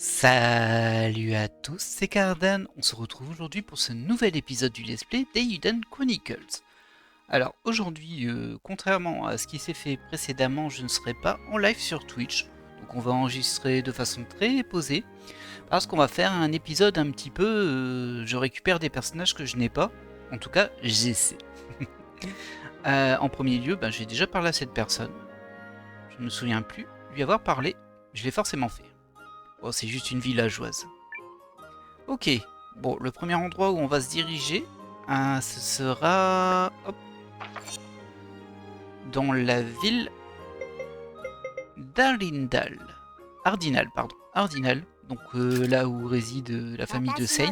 Salut à tous, c'est Cardan. On se retrouve aujourd'hui pour ce nouvel épisode du Let's Play d'Eiyuden Chronicles. Alors aujourd'hui, contrairement à ce qui s'est fait précédemment, je ne serai pas en live sur Twitch. Donc on va enregistrer de façon très posée. Parce qu'on va faire un épisode un petit peu... je récupère des personnages que je n'ai pas. En tout cas, j'essaie. En premier lieu, j'ai déjà parlé à cette personne. Je ne me souviens plus lui avoir parlé. Je l'ai forcément fait. Bon, c'est juste une villageoise. Ok, bon, le premier endroit où on va se diriger, ce sera hop, dans la ville d'Ardinal. Ardinal, pardon. Ardinal, donc là où réside la famille de Sei.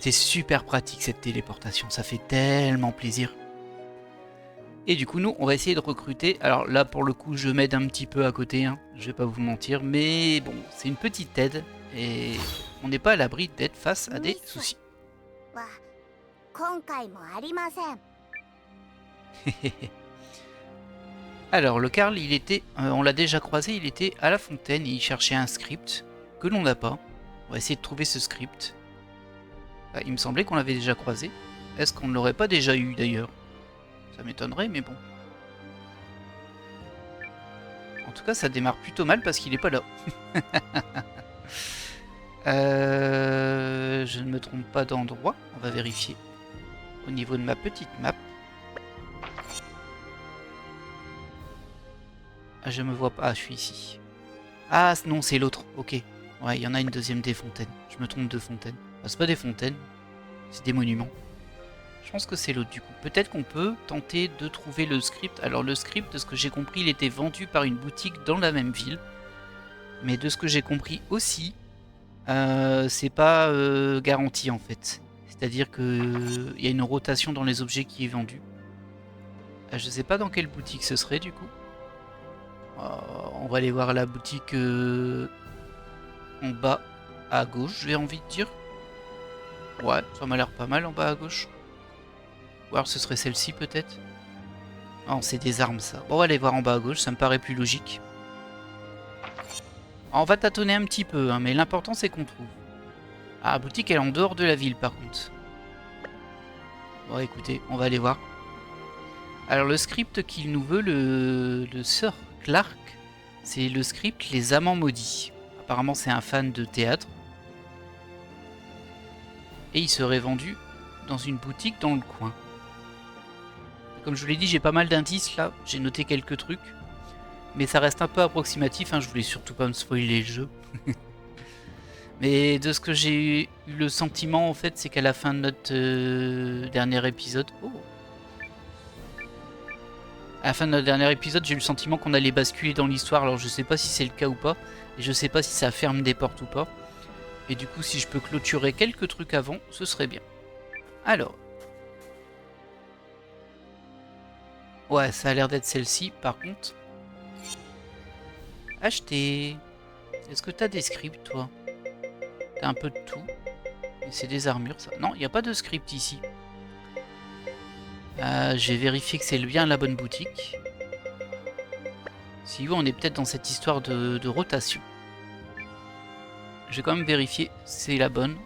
C'est super pratique cette téléportation, ça fait tellement plaisir. Et du coup, nous, on va essayer de recruter. Alors là, pour le coup, je m'aide un petit peu à côté, hein, je vais pas vous mentir, mais bon, c'est une petite aide et on n'est pas à l'abri d'être face à des soucis. Alors, le Karl, il était, on l'a déjà croisé, il était à la fontaine et il cherchait un script que l'on n'a pas. On va essayer de trouver ce script. Il me semblait qu'on l'avait déjà croisé. Est-ce qu'on ne l'aurait pas déjà eu d'ailleurs? Ça m'étonnerait, mais bon. En tout cas, ça démarre plutôt mal parce qu'il n'est pas là. Je ne me trompe pas d'endroit. On va vérifier. Au niveau de ma petite map. Ah, je me vois pas. Ah, je suis ici. Ah, non, c'est l'autre. Ok. Ouais, il y en a une deuxième des fontaines. Je me trompe de fontaine. Ah, c'est pas des fontaines. C'est des monuments. Je pense que c'est l'autre du coup. Peut-être qu'on peut tenter de trouver le script. Alors le script, de ce que j'ai compris, il était vendu par une boutique dans la même ville. Mais de ce que j'ai compris aussi, c'est pas garanti en fait. C'est-à-dire qu'il y a une rotation dans les objets qui est vendue. Je sais pas dans quelle boutique ce serait du coup. On va aller voir la boutique en bas à gauche, j'ai envie de dire. Ouais, ça m'a l'air pas mal en bas à gauche. Ou alors ce serait celle-ci peut-être. Non, c'est des armes ça. Bon, on va aller voir en bas à gauche, ça me paraît plus logique. On va tâtonner un petit peu, hein, mais l'important c'est qu'on trouve. Ah, la boutique elle est en dehors de la ville par contre. Bon écoutez, on va aller voir. Alors le script qu'il nous veut, le Sir Clark, c'est le script Les Amants Maudits. Apparemment c'est un fan de théâtre. Et il serait vendu dans une boutique dans le coin. Comme je vous l'ai dit, j'ai pas mal d'indices là, j'ai noté quelques trucs. Mais ça reste un peu approximatif, hein, je voulais surtout pas me spoiler le jeu. Mais de ce que j'ai eu le sentiment en fait, c'est qu'à la fin de notre dernier épisode... Oh, à la fin de notre dernier épisode, j'ai eu le sentiment qu'on allait basculer dans l'histoire, alors je sais pas si c'est le cas ou pas. Et je sais pas si ça ferme des portes ou pas. Et du coup, si je peux clôturer quelques trucs avant, ce serait bien. Alors... Ouais, ça a l'air d'être celle-ci, par contre. Acheter. Est-ce que t'as des scripts, toi? T'as un peu de tout. Et c'est des armures, ça. Non, il n'y a pas de script ici. Je vais vérifier que c'est bien la bonne boutique. Si oui, on est peut-être dans cette histoire de rotation. Je vais quand même vérifier c'est la bonne.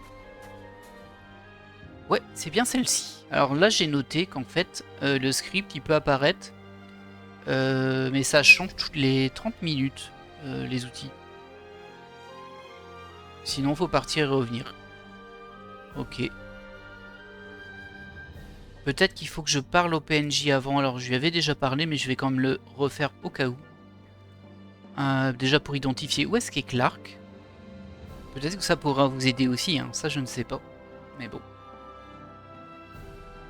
Ouais, c'est bien celle-ci. Alors là, j'ai noté qu'en fait, le script, il peut apparaître. Mais ça change toutes les 30 minutes, les outils. Sinon, faut partir et revenir. Ok. Peut-être qu'il faut que je parle au PNJ avant. Alors, je lui avais déjà parlé, mais je vais quand même le refaire au cas où. Déjà pour identifier où est-ce qu'est Clark. Peut-être que ça pourra vous aider aussi, hein. Ça je ne sais pas. Mais bon.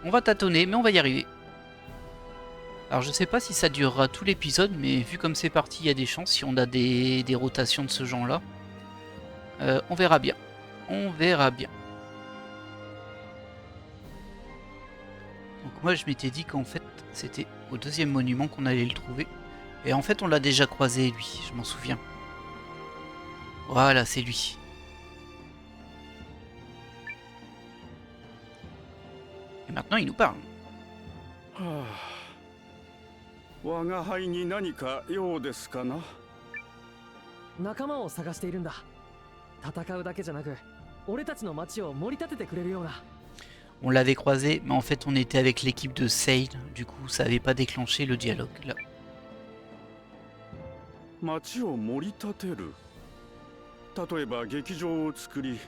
On va tâtonner, mais on va y arriver. Alors je sais pas si ça durera tout l'épisode, mais vu comme c'est parti, il y a des chances si on a des rotations de ce genre-là. On verra bien. On verra bien. Donc moi je m'étais dit qu'en fait c'était au deuxième monument qu'on allait le trouver. Et en fait on l'a déjà croisé lui, je m'en souviens. Voilà, c'est lui. Et maintenant il nous parle. 我が輩に何か用ですかな。仲間を探しているんだ。戦うだけじゃなく、俺たちの町を盛り立ててくれるような。On l'avait croisé, mais en fait on était avec l'équipe de Sail, du coup ça avait pas déclenché le dialogue là. 町を盛り立てる。例えば劇場を作り、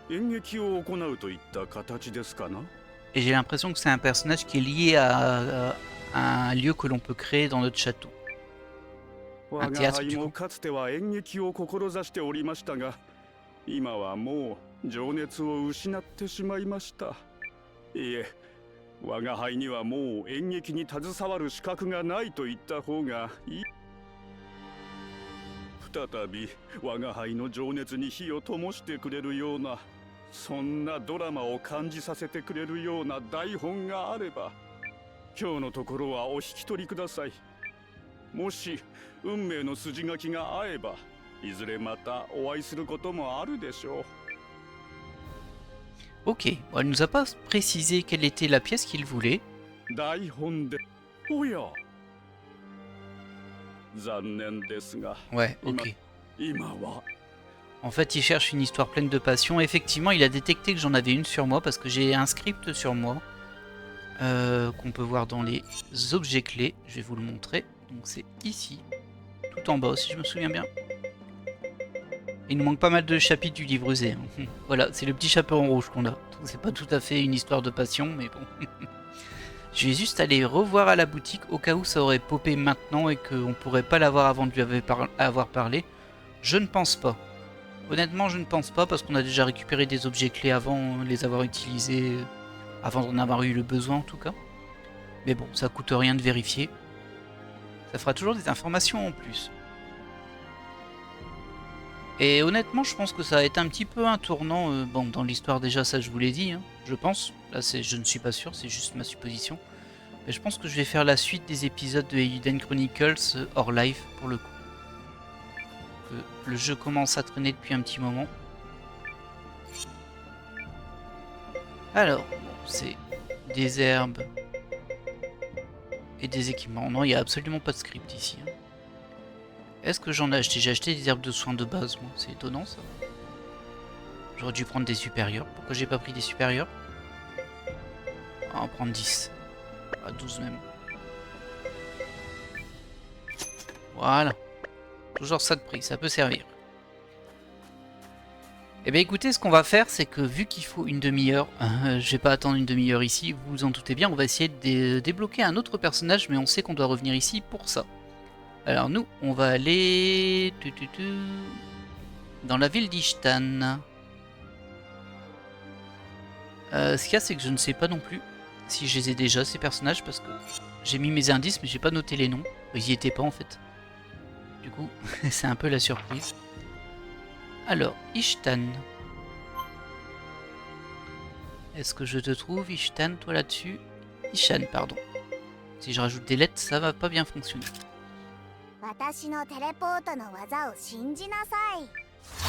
演劇を行うといった形ですかな。 Et j'ai l'impression que c'est un personnage qui est lié à un lieu que l'on peut créer dans notre château. 我が輩もかつては演劇を志しておりましたが、今はもう情熱を失ってしまいました。いえ、我が輩にはもう演劇に携わる資格がないと言った方がいい。再び我が輩の情熱に火を灯してくれるような、そんなドラマを感じさせてくれるような台本があれば、今日のところはお引き取りください。もし運命の筋書きが合えば、いずれまたお会いすることもあるでしょう。Ok, bon, elle nous a pas précisé quelle était la pièce qu'il voulait. 台本で、おや。残念ですが。Ouais, ok. 今は。En fait, il cherche une histoire pleine de passion. Effectivement, il a détecté que j'en avais une sur moi parce que j'ai un script sur moi qu'on peut voir dans les objets clés. Je vais vous le montrer. Donc c'est ici, tout en bas, si je me souviens bien. Il nous manque pas mal de chapitres du livre usé. Hein. Voilà, c'est le petit chaperon rouge qu'on a. C'est pas tout à fait une histoire de passion, mais bon. Je vais juste aller revoir à la boutique au cas où ça aurait popé maintenant et qu'on pourrait pas l'avoir avant de lui avoir parlé. Je ne pense pas. Honnêtement, je ne pense pas parce qu'on a déjà récupéré des objets clés avant les avoir utilisés, avant d'en avoir eu le besoin en tout cas. Mais bon, ça coûte rien de vérifier. Ça fera toujours des informations en plus. Et honnêtement, je pense que ça va être un petit peu un tournant. Bon, dans l'histoire déjà, ça je vous l'ai dit, hein, je pense. Là, je ne suis pas sûr, c'est juste ma supposition. Mais je pense que je vais faire la suite des épisodes de Eiyuden Chronicles hors live pour le coup. Le jeu commence à traîner depuis un petit moment. Alors, bon, c'est des herbes et des équipements. Non, il n'y a absolument pas de script ici. Hein. Est-ce que j'en ai acheté? J'ai acheté des herbes de soins de base, moi. C'est étonnant, ça. J'aurais dû prendre des supérieurs. Pourquoi j'ai pas pris des supérieurs? On va en prendre 10. À 12 même. Voilà. Toujours ça de prix, ça peut servir. Eh bien écoutez, ce qu'on va faire, c'est que vu qu'il faut une demi-heure, je vais pas attendre une demi-heure ici, vous vous en doutez bien, on va essayer de débloquer un autre personnage, mais on sait qu'on doit revenir ici pour ça. Alors nous, on va aller dans la ville d'Ishtan. Ce qu'il y a, c'est que je ne sais pas non plus si je les ai déjà, ces personnages, parce que j'ai mis mes indices, mais j'ai pas noté les noms. Ils y étaient pas en fait. Du coup, c'est un peu la surprise. Alors, Ishtan. Est-ce que je te trouve, Ishtan, toi là-dessus? Ishan, pardon. Si je rajoute des lettres, ça va pas bien fonctionner.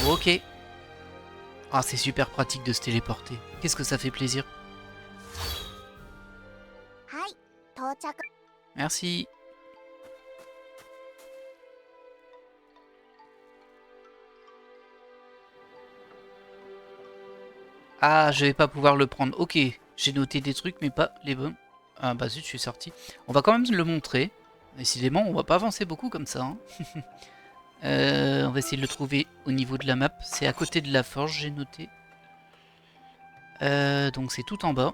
Ok. Ah, c'est super pratique de se téléporter. Qu'est-ce que ça fait plaisir. Merci. Ah, je vais pas pouvoir le prendre. Ok, j'ai noté des trucs, mais pas les bons. Ah bah zut, je suis sorti. On va quand même le montrer. Décidément, on va pas avancer beaucoup comme ça. Hein. On va essayer de le trouver au niveau de la map. C'est à côté de la forge, j'ai noté. Donc c'est tout en bas.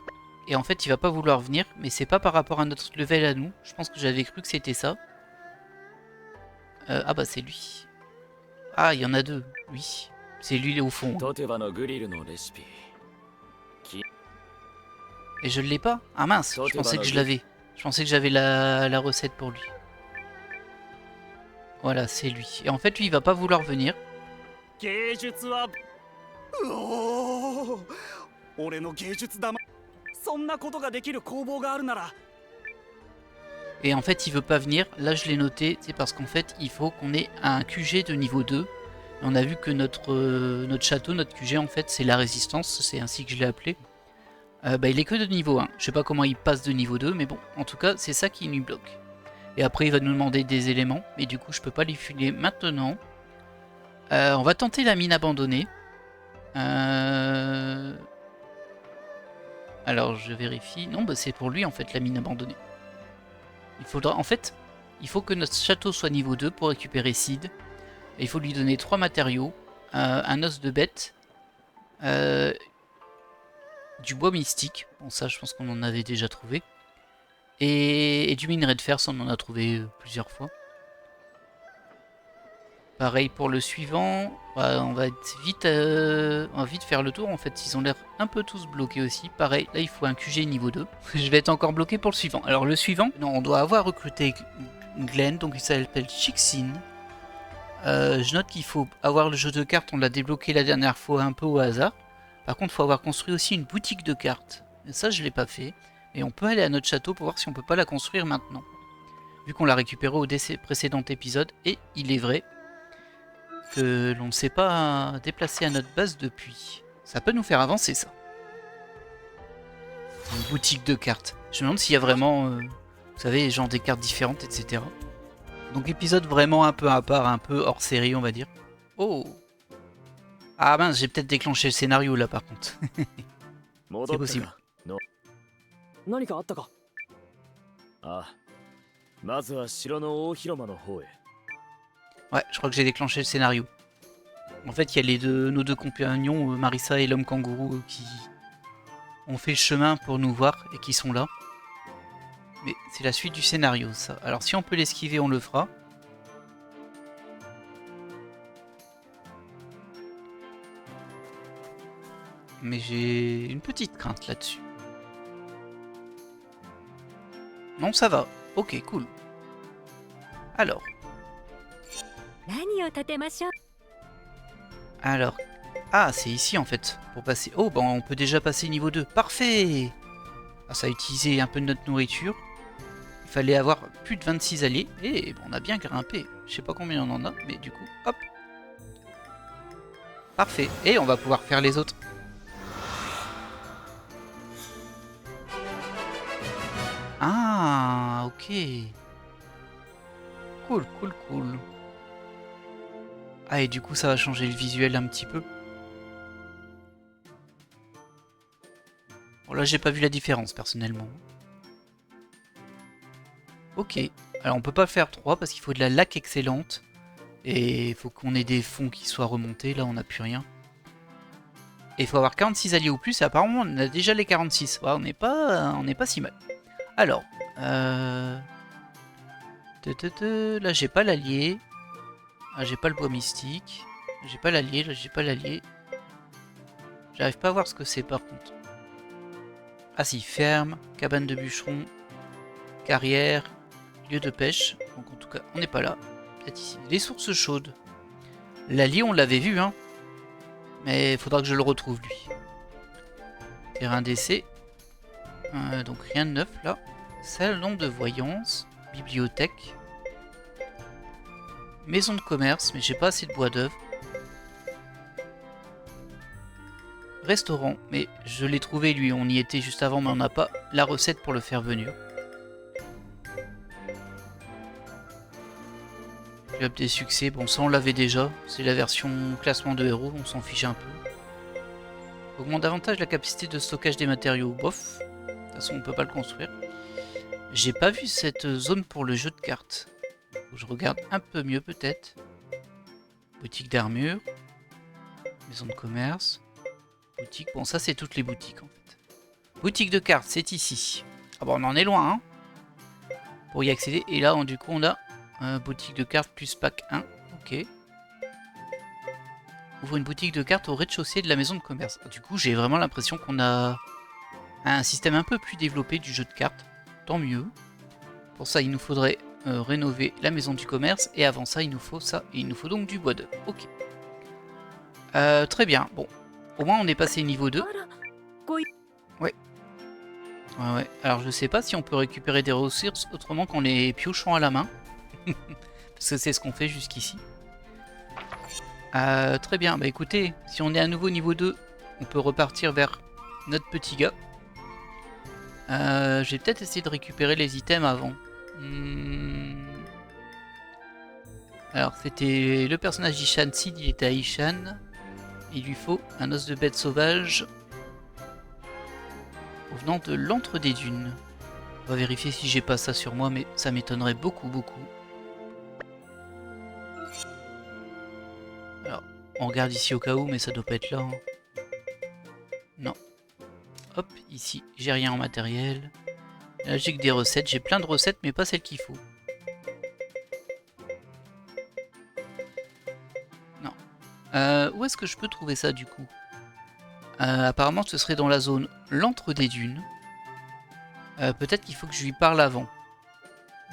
Et en fait, il va pas vouloir venir, mais c'est pas par rapport à notre level à nous. Je pense que j'avais cru que c'était ça. Ah bah c'est lui. Ah, il y en a deux, oui. C'est lui au fond. Et je l'ai pas? Ah mince, je pensais que je l'avais. Je pensais que j'avais la recette pour lui. Voilà, c'est lui. Et en fait, lui, il va pas vouloir venir. Et en fait, il veut pas venir. Là, je l'ai noté. C'est parce qu'en fait, il faut qu'on ait un QG de niveau 2. Et on a vu que notre château, notre QG, en fait, c'est la résistance. C'est ainsi que je l'ai appelé. Bah, il est que de niveau 1. Je sais pas comment il passe de niveau 2, mais bon, en tout cas, c'est ça qui nous bloque. Et après, il va nous demander des éléments, mais du coup, je peux pas les filer maintenant. On va tenter la mine abandonnée. Alors je vérifie. Non, bah, c'est pour lui en fait la mine abandonnée. Il faudra en fait, il faut que notre château soit niveau 2 pour récupérer Sid. Et il faut lui donner 3 matériaux, un os de bête, du bois mystique. Bon ça je pense qu'on en avait déjà trouvé. Et du minerai de fer, ça on en a trouvé plusieurs fois. Pareil pour le suivant, on va vite faire le tour en fait, ils ont l'air un peu tous bloqués aussi. Pareil, là il faut un QG niveau 2. Je vais être encore bloqué pour le suivant. Alors le suivant, non, on doit avoir recruté Glenn, donc il s'appelle Chixin. Je note qu'il faut avoir le jeu de cartes, on l'a débloqué la dernière fois un peu au hasard. Par contre il faut avoir construit aussi une boutique de cartes. Et ça je l'ai pas fait. Et on peut aller à notre château pour voir si on peut pas la construire maintenant. Vu qu'on l'a récupéré au précédent épisode, et il est vrai que l'on ne s'est pas déplacé à notre base depuis. Ça peut nous faire avancer ça. Une boutique de cartes. Je me demande s'il y a vraiment, vous savez, genre des cartes différentes, etc. Donc épisode vraiment un peu à part, un peu hors série on va dire. Oh! Ah mince, j'ai peut-être déclenché le scénario là par contre. C'est possible. 何かあったか？ああ、まずは城の大広間の方へ。 Ouais, je crois que j'ai déclenché le scénario. En fait, il y a nos deux compagnons, Marissa et l'homme kangourou, qui ont fait le chemin pour nous voir et qui sont là. Mais c'est la suite du scénario, ça. Alors si on peut l'esquiver, on le fera. Mais j'ai une petite crainte là-dessus. Non, ça va. Ok, cool. Alors. Alors. Ah, c'est ici en fait. Pour passer. Oh, bah on peut déjà passer niveau 2. Parfait! Ah, ça a utilisé un peu de notre nourriture. Il fallait avoir plus de 26 alliés. Et bon, on a bien grimpé. Je sais pas combien on en a, mais du coup, hop. Parfait. Et on va pouvoir faire les autres. Ah, ok. Cool, cool, cool. Ah, et du coup, ça va changer le visuel un petit peu. Bon, là, j'ai pas vu la différence, personnellement. Ok. Alors, on peut pas faire 3 parce qu'il faut de la laque excellente. Et il faut qu'on ait des fonds qui soient remontés. Là, on n'a plus rien. Et il faut avoir 46 alliés ou plus. Et apparemment, on a déjà les 46. Ouais, on n'est pas si mal. Alors, là j'ai pas l'allié. Ah, j'ai pas le bois mystique. J'ai pas l'allié, là j'ai pas l'allié. J'arrive pas à voir ce que c'est par contre. Ah si, ferme, cabane de bûcheron, carrière, lieu de pêche. Donc en tout cas, on n'est pas là. Peut-être ici. Les sources chaudes. L'allié, on l'avait vu, hein. Mais il faudra que je le retrouve lui. Terrain d'essai. Donc rien de neuf là. Salon de voyance, bibliothèque, maison de commerce, mais j'ai pas assez de bois d'œuvre. Restaurant, mais je l'ai trouvé lui, on y était juste avant, mais on n'a pas la recette pour le faire venir. Club des succès, bon ça on l'avait déjà, c'est la version classement de héros, on s'en fiche un peu. Augmente davantage la capacité de stockage des matériaux, bof. De toute façon, on peut pas le construire. J'ai pas vu cette zone pour le jeu de cartes. Je regarde un peu mieux peut-être. Boutique d'armure. Maison de commerce. Boutique. Bon, ça c'est toutes les boutiques en fait. Boutique de cartes, c'est ici. Ah bon, on en est loin, hein. Pour y accéder. Et là, du coup, on a boutique de cartes plus pack 1. Ok. Ouvre une boutique de cartes au rez-de-chaussée de la maison de commerce. Du coup, j'ai vraiment l'impression qu'on a un système un peu plus développé du jeu de cartes. Tant mieux. Pour ça, il nous faudrait rénover la maison du commerce. Et avant ça, il nous faut ça. Et il nous faut donc du bois d'œuvre. Ok. Très bien. Bon. Au moins, on est passé niveau 2. Ouais. Ouais. Alors, je sais pas si on peut récupérer des ressources autrement qu'en les piochant à la main. Parce que c'est ce qu'on fait jusqu'ici. Très bien. Bah écoutez, si on est à nouveau niveau 2, on peut repartir vers notre petit gars. Je vais peut-être essayer de récupérer les items avant. Alors, c'était le personnage d'Ishan Sid, il était à Ishan. Il lui faut un os de bête sauvage provenant de l'antre des dunes. On va vérifier si j'ai pas ça sur moi, mais ça m'étonnerait beaucoup. Alors, on regarde ici au cas où, mais ça doit pas être là. Hein. Non. Hop, ici, j'ai rien en matériel. Là, j'ai que des recettes. J'ai plein de recettes, mais pas celles qu'il faut. Non. Où est-ce que je peux trouver ça, du coup? Apparemment, ce serait dans la zone l'antre des dunes. Peut-être qu'il faut que je lui parle avant.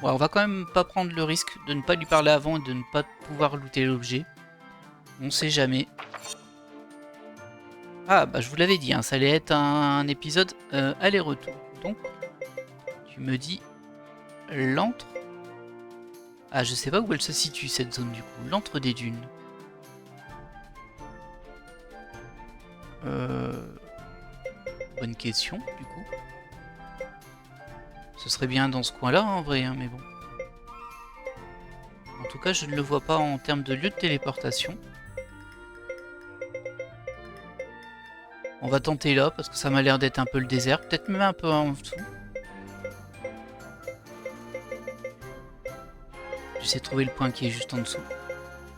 Bon, on va quand même pas prendre le risque de ne pas lui parler avant et de ne pas pouvoir looter l'objet. On sait jamais. Ah, bah je vous l'avais dit, hein, ça allait être un épisode aller-retour. Donc, tu me dis l'antre. Ah, je sais pas où elle se situe cette zone du coup. L'antre des dunes. Bonne question du coup. Ce serait bien dans ce coin-là en vrai, hein, mais bon. En tout cas, je ne le vois pas en termes de lieu de téléportation. On va tenter là, parce que ça m'a l'air d'être un peu le désert. Peut-être même un peu en dessous. J'essaie de trouver le point qui est juste en dessous.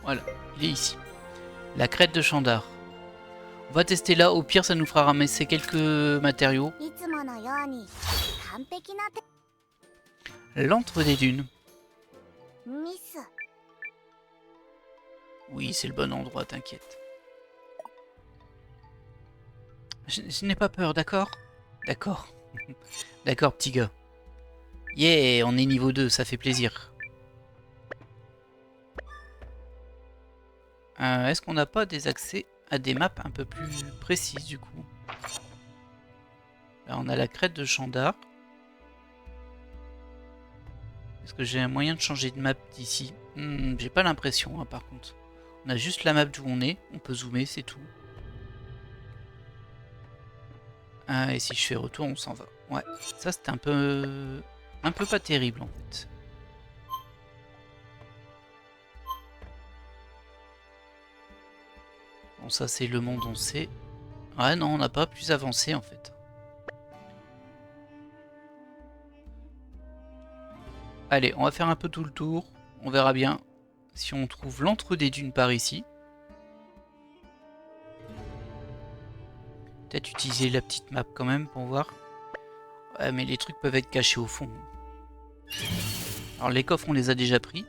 Voilà, il est ici. La crête de Chandar. On va tester là, au pire ça nous fera ramasser quelques matériaux. L'antre des dunes. Oui, c'est le bon endroit, t'inquiète. Je n'ai pas peur, d'accord? D'accord. D'accord, petit gars. Yeah, on est niveau 2, ça fait plaisir. Est-ce qu'on n'a pas des accès à des maps un peu plus précises, du coup? Là, on a la crête de Chandar. Est-ce que j'ai un moyen de changer de map d'ici? J'ai pas l'impression, hein, par contre. On a juste la map d'où on est. On peut zoomer, c'est tout. Et si je fais retour, on s'en va. Ouais, ça c'était un peu pas terrible en fait. Bon, ça c'est le monde, on sait. Ouais, non, on n'a pas plus avancé en fait. Allez, on va faire un peu tout le tour. On verra bien si on trouve l'entre des dunes par ici. Peut-être utiliser la petite map quand même pour voir. Ouais, mais les trucs peuvent être cachés au fond. Alors les coffres, on les a déjà pris.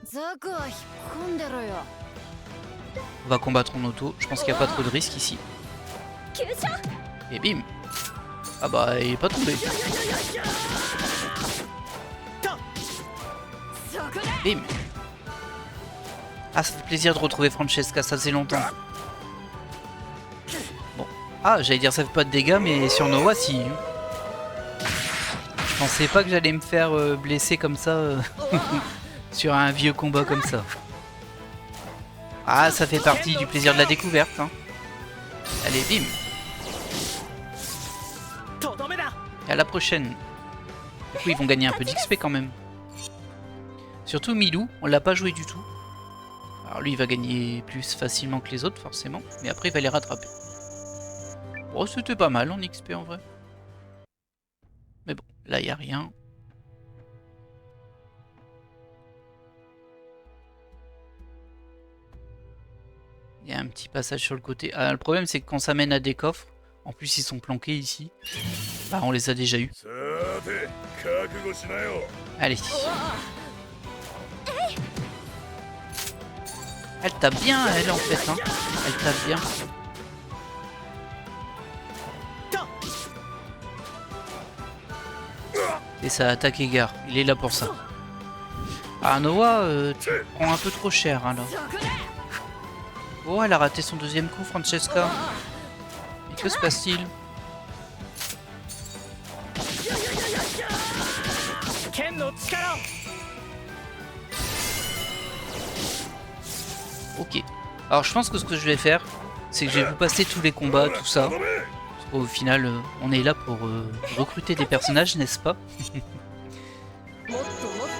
On va combattre en auto. Je pense qu'il n'y a pas trop de risques ici. Et bim. Ah bah, il est pas tombé. Bim. Ah, ça fait plaisir de retrouver Francesca, ça faisait longtemps. Bon. Ah, j'allais dire ça fait pas de dégâts, mais sur Noah, si. Je pensais pas que j'allais me faire blesser comme ça sur un vieux combat comme ça. Ah, ça fait partie du plaisir de la découverte. Hein. Allez, bim. Et à la prochaine. Du coup, ils vont gagner un peu d'XP quand même. Surtout Milou, on l'a pas joué du tout. Alors lui, il va gagner plus facilement que les autres, forcément. Mais après, il va les rattraper. Bon, c'était pas mal en XP en vrai. Mais bon, là, il n'y a rien. Il y a un petit passage sur le côté. Ah, le problème, c'est que quand ça mène à des coffres, en plus, ils sont planqués ici. Bah, on les a déjà eus. Allez. Elle tape bien, elle, en fait. Hein. Elle tape bien. Et ça attaque égard. Il est là pour ça. Ah, Noah, tu prends un peu trop cher, hein, là. Oh, elle a raté son deuxième coup, Francesca. Mais que se passe-t-il? Ok. Alors, je pense que ce que je vais faire, c'est que je vais vous passer tous les combats, tout ça. Parce qu'au final, on est là pour recruter des personnages, n'est-ce pas?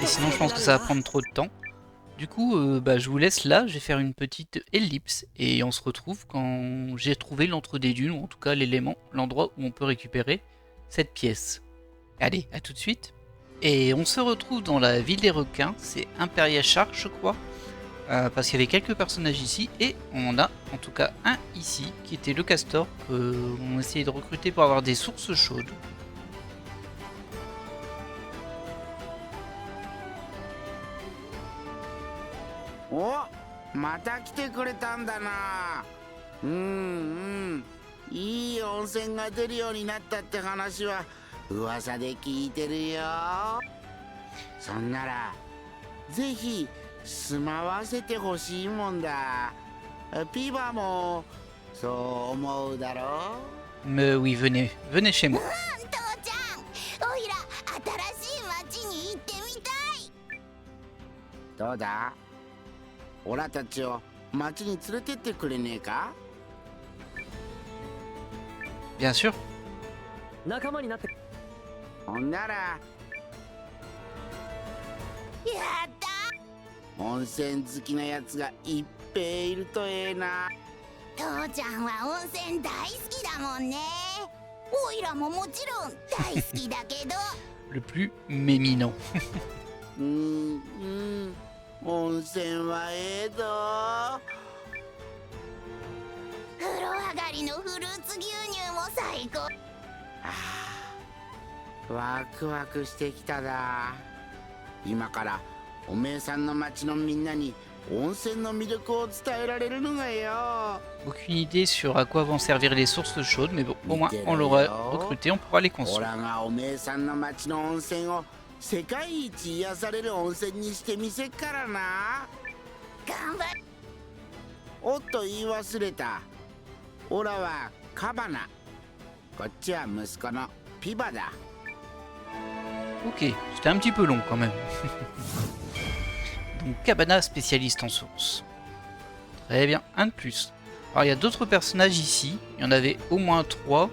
Et sinon, je pense que ça va prendre trop de temps. Du coup, bah, je vous laisse là, je vais faire une petite ellipse et on se retrouve quand j'ai trouvé l'entre des dunes, ou en tout cas l'élément, l'endroit où on peut récupérer cette pièce. Allez, à tout de suite. Et on se retrouve dans la ville des requins, c'est Imperia Shark je crois, parce qu'il y avait quelques personnages ici, et on a en tout cas un ici, qui était le castor, qu'on essayait de recruter pour avoir des sources chaudes.お、また来てくれたんだな。いい温泉が出るようになったって話は噂で聞いてるよ。そんならぜひ住まわせてほしいもんだ。ピバもそう思うだろう。 Mais oui, venez chez moi. 父ちゃん、おいら新しい町に行ってみたい。どうだ、オラたちを町に連れてってくれねえか。 Bien sûr. 仲間になって。ほんならやった温泉好きなやつがいっぺいいるとええな。父ちゃんは温泉大好きだもんね。おいらももちろん大好きだけど。Le plus méminant. 温泉はええぞ。風呂上がりのフルーツ牛乳も最高。ワクワクしてきただ。今からおめえさんの町のみんなに温泉の魅力を伝えられるのがよ。 Aucune idée sur à quoi vont servir les sources chaudes, mais bon, au moins on l'aura recruté, on pourra les オ construire. ラがおめえさんの町の温泉を世界一癒される温泉にしてみせっからな。頑張る。おっと言い忘れた。オラはカバナ、こっちは息子のピバだ。 Ok, c'était un petit peu long quand même. Donc Cabana, spécialiste en sources. Très bien, un de plus. Alors il y a d'autres personnages ici, il y en avait au moins 3.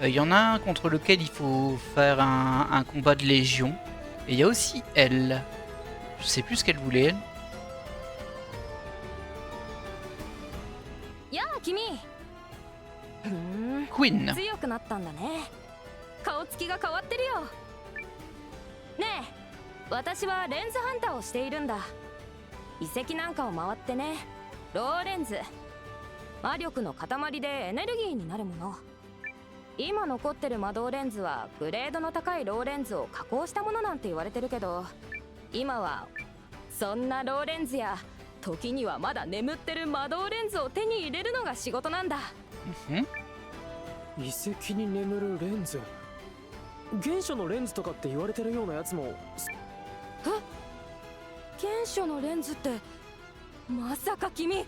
Il y en a un contre lequel il faut faire un combat de légion. Et il y a aussi elle. Je sais plus ce qu'elle voulait elle. やあ君。ふん、 Queen. 強くなったんだね。顔つきが変わってるよ。ねえ、私はレンズハンターをしているんだ。遺跡なんかを回ってね。ローレンズ、魔力の塊でエネルギーになるもの。今残ってる魔導レンズはグレードの高いローレンズを加工したものなんて言われてるけど、今はそんなローレンズや時にはまだ眠ってる魔導レンズを手に入れるのが仕事なんだ。 Mhm. 遺跡に眠るレンズ。原初のレンズとかって言われてるようなやつも。原初のレンズってまさか君見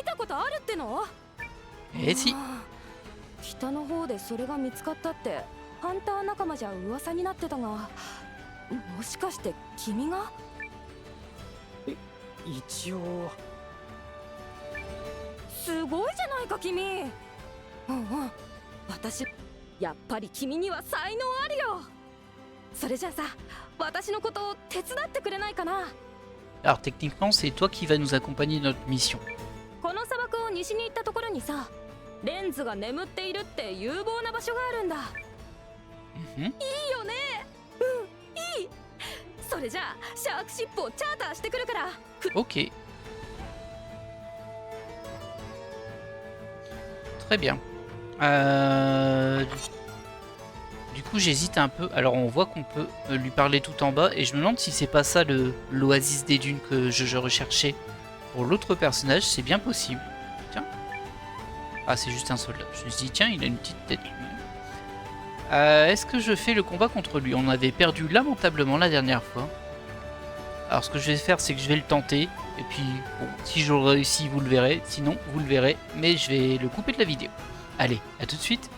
たことあるっての？ Et si. 北の方でそれが見つかったってハンター仲間じゃ噂になってたが、もしかして君が？一応。すごいじゃないか君。私やっぱり君には才能あるよ。それじゃあさ、私のことを手伝ってくれないかな。 Alors techniquement c'est toi qui vas nous accompagner dans notre mission. この砂漠を西に行ったところにさ、レンズが眠っているって有望な場所があるんだ。 Mhm. いいよね。いい。それじゃあシャークシップをチャーターしてくるから。 Ok. Très bien. Du coup j'hésite un peu. Alors on voit qu'on peut lui parler tout en bas et je me demande si c'est pas ça l'oasis des dunes que je recherchais pour l'autre personnage. C'est bien possible. Tiens. Ah c'est juste un soldat. Je me suis dit tiens il a une petite tête lui. Est-ce que je fais le combat contre lui? On avait perdu lamentablement la dernière fois. Alors ce que je vais faire c'est que je vais le tenter. Et puis bon, si je réussis vous le verrez. Sinon vous le verrez. Mais je vais le couper de la vidéo. Allez, à tout de suite.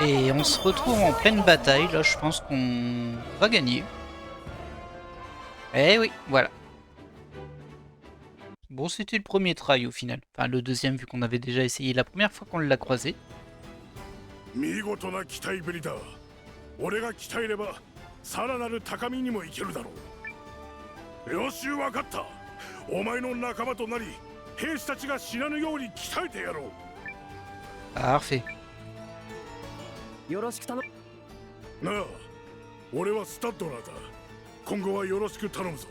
Et on se retrouve en pleine bataille. Là je pense qu'on va gagner. Eh oui, voilà. Bon, c'était le premier try au final. Enfin, le deuxième, vu qu'on avait déjà essayé la première fois qu'on l'a croisé. 見事な機体ぶりだ。俺が鍛えればさらなる高みにも行けるだろう。よし、分かった。お前の仲間となり兵士たちが死なぬように鍛えてやろう。 Parfait. よろしく頼む。なあ、俺はスタッドラーだ。今後はよろしく頼むぞ。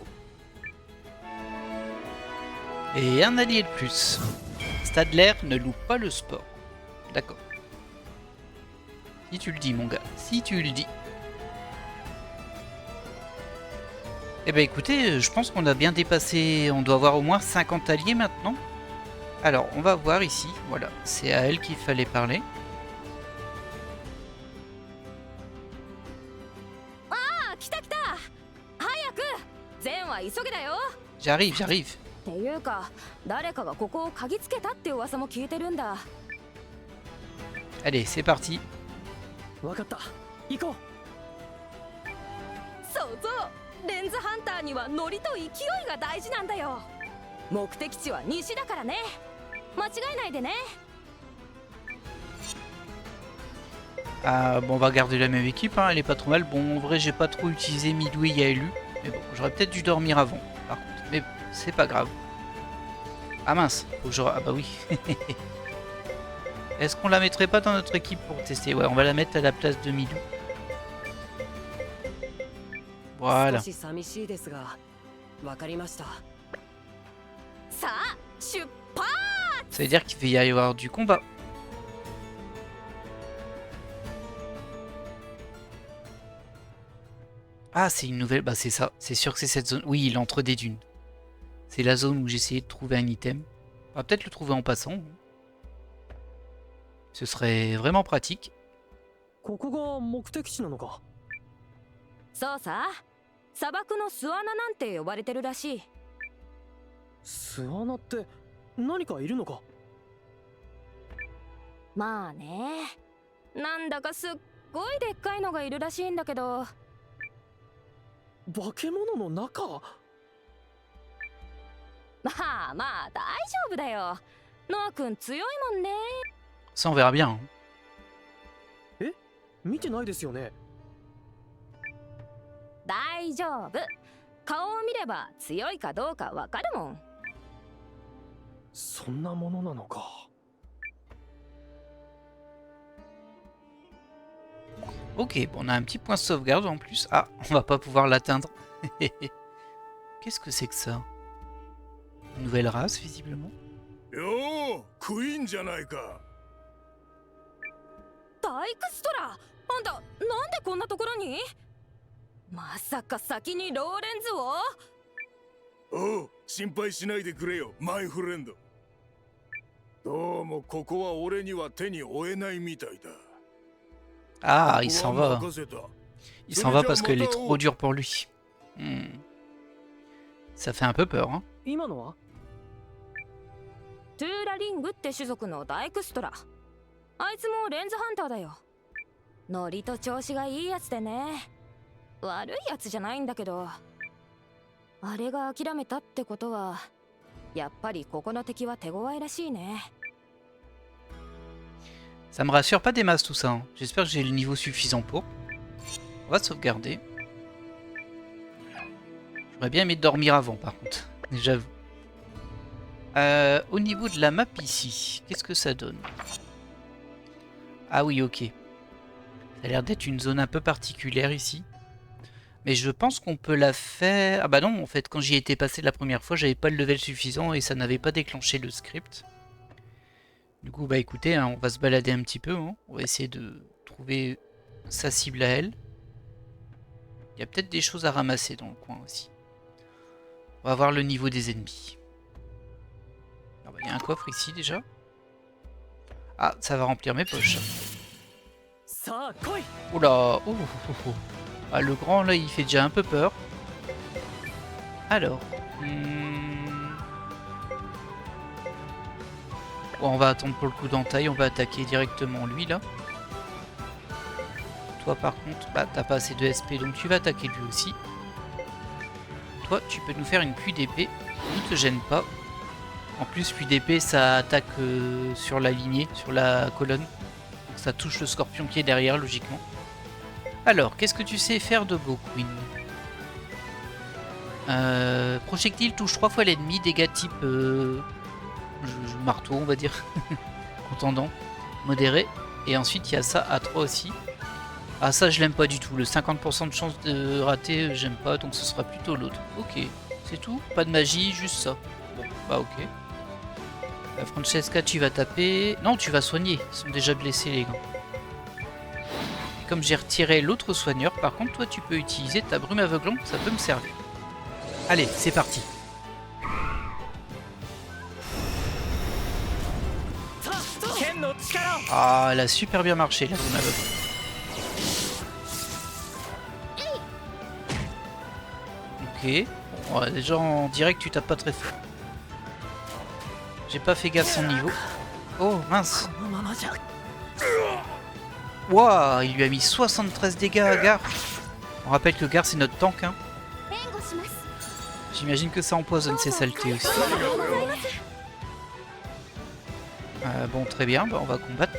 Et un allié de plus. Stadler ne loupe pas le sport. D'accord. Si tu le dis, mon gars. Si tu le dis. Eh ben écoutez, je pense qu'on a bien dépassé... On doit avoir au moins 50 alliés maintenant. Alors, on va voir ici. Voilà, c'est à elle qu'il fallait parler. Ah, 来た来た。早く。善は急げだよ。 J'arrive, j'arrive. っていうか、誰かがここを嗅ぎつけたって噂も聞いてるんだ。 Allez, c'est parti. 分かった。行こう。そうそう。レンズハンターにはノリと勢いが大事なんだよ。目的地は西だからね。間違えないでね。 Ah, bon, on va garder la même équipe, hein, elle est pas trop mal. Bon, en vrai, j'ai pas trop utilisé Midway et Yaelu. Mais bon, j'aurais peut-être dû dormir avant, par contre. Mais c'est pas grave. Ah mince, faut que je... Ah bah oui. Est-ce qu'on la mettrait pas dans notre équipe pour tester? Ouais, on va la mettre à la place de Midou. Voilà. 少し寂しいですが、わかりました。さあ、出発。 Ça veut dire qu'il va y avoir du combat. Ah, c'est une nouvelle... Bah c'est ça, c'est sûr que c'est cette zone. Oui, l'entre des dunes. C'est la zone où j'ai essayé de trouver un item. On va peut-être le trouver en passant. Ce serait vraiment pratique. ここが目的地なのか。そうさ。砂漠の巣穴なんて呼ばれてるらしい。巣穴って何かいるのか。まあね。なんだかすっごいでっかいのがいるらしいんだけど。化け物の中。まあまあ大丈夫だよ。ノア君強いもんね。 Ça, on verra bien. Hein. 見てないですよね。大丈夫。顔を見れば強いかどうかわかるもん。そんなものなのか。Ok, bon, on a un petit point de sauvegarde en plus. Ah, on va pas pouvoir l'atteindre. Qu'est-ce que c'est que ça? Une nouvelle race, visiblement. Yo, Queen じゃないか。ダイクストラ、あんたなんでこんなところに？まさか先にローレンズを？おう、心配しないでくれよ、マイフレンド。どうもここは俺には手に負えないみたいだ。 Ah, il s'en va. Il s'en va parce qu'elle est trop dure pour lui. Ça fait un peu peur, hein. 今のは？トゥーラリングって種族のダイクストラ。あいつもレンズハンターだよ。ノリと調子がいいやつでね。悪いやつじゃないんだけど。あれが諦めたってことは、やっぱりここの敵は手強いらしいね。 Ça me rassure pas des masses tout ça. Hein. J'espère que j'ai le niveau suffisant pour. On va sauvegarder. J'aurais bien aimé dormir avant par contre. J'avoue. Au niveau de la map ici, qu'est-ce que ça donne? Ah oui, ok. Ça a l'air d'être une zone un peu particulière ici. Mais je pense qu'on peut la faire... Ah bah non, en fait, quand j'y étais passé la première fois, j'avais pas le level suffisant et ça n'avait pas déclenché le script. Du coup, bah écoutez, hein, on va se balader un petit peu. Hein. On va essayer de trouver sa cible à elle. Il y a peut-être des choses à ramasser dans le coin aussi. On va voir le niveau des ennemis. Ah bah, il y a un coffre ici déjà. Ah, ça va remplir mes poches. Oula, oh, oh, oh. Ah, le grand là, il fait déjà un peu peur. Alors... Bon, on va attendre pour le coup d'entaille, on va attaquer directement lui là. Toi par contre, bah t'as pas assez de SP donc tu vas attaquer lui aussi. Toi tu peux nous faire une pluie d'épée, ne te gêne pas. En plus pluie d'épée ça attaque sur la lignée, sur la colonne. Ça touche le scorpion qui est derrière, logiquement. Alors, qu'est-ce que tu sais faire de beau, Queen? Projectile touche 3 fois l'ennemi, dégâts type marteau, on va dire. Contendant. Modéré. Et ensuite, il y a ça à 3 aussi. Ah, ça, je l'aime pas du tout. Le 50% de chance de rater, j'aime pas. Donc, ce sera plutôt l'autre. Ok. C'est tout? Pas de magie, juste ça. Bon, bah, ok. Francesca, tu vas taper. Non, tu vas soigner. Ils sont déjà blessés, les gars. Et comme j'ai retiré l'autre soigneur, par contre, toi, tu peux utiliser ta brume aveuglante. Ça peut me servir. Allez, c'est parti. Ah, elle a super bien marché, la brume aveuglante. Ok. Bon, ouais, déjà en direct, tu tapes pas très fort. J'ai pas fait gaffe son niveau. Oh, mince. Waouh, il lui a mis 73 dégâts à Gar. On rappelle que Gar, c'est notre tank, hein. J'imagine que ça empoisonne ces saletés aussi. Bon, très bien, bah, on va combattre.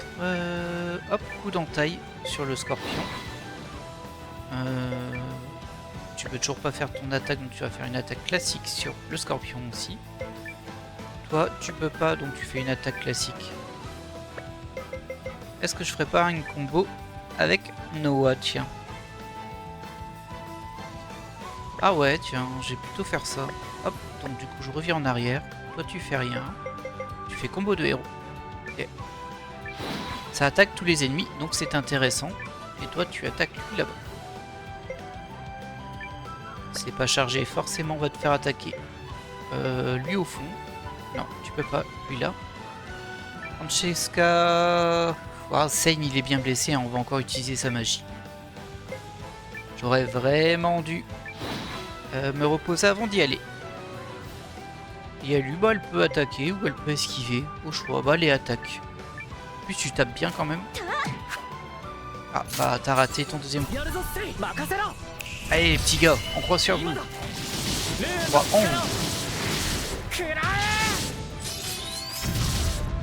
Hop, coup d'entaille sur le scorpion. Tu peux toujours pas faire ton attaque, donc tu vas faire une attaque classique sur le scorpion aussi. Toi, tu peux pas, donc tu fais une attaque classique. Est-ce que je ferais pas une combo avec Noah, tiens? Ah ouais, tiens, j'ai plutôt faire ça. Hop, donc du coup je reviens en arrière. Toi tu fais rien. Tu fais combo de héros. Ok. Ça attaque tous les ennemis, donc c'est intéressant. Et toi tu attaques lui là-bas. C'est pas chargé, forcément on va te faire attaquer. Lui au fond. Non, tu peux pas. Lui là. Francesca... Oh, Sein il est bien blessé, hein, on va encore utiliser sa magie. J'aurais vraiment dû me reposer avant d'y aller. Et à lui, bah, elle peut attaquer ou elle peut esquiver. Au choix, bah les attaques. En plus tu tapes bien quand même. Ah bah t'as raté ton deuxième coup. Allez les petits gars, on croit sur vous. 3-11.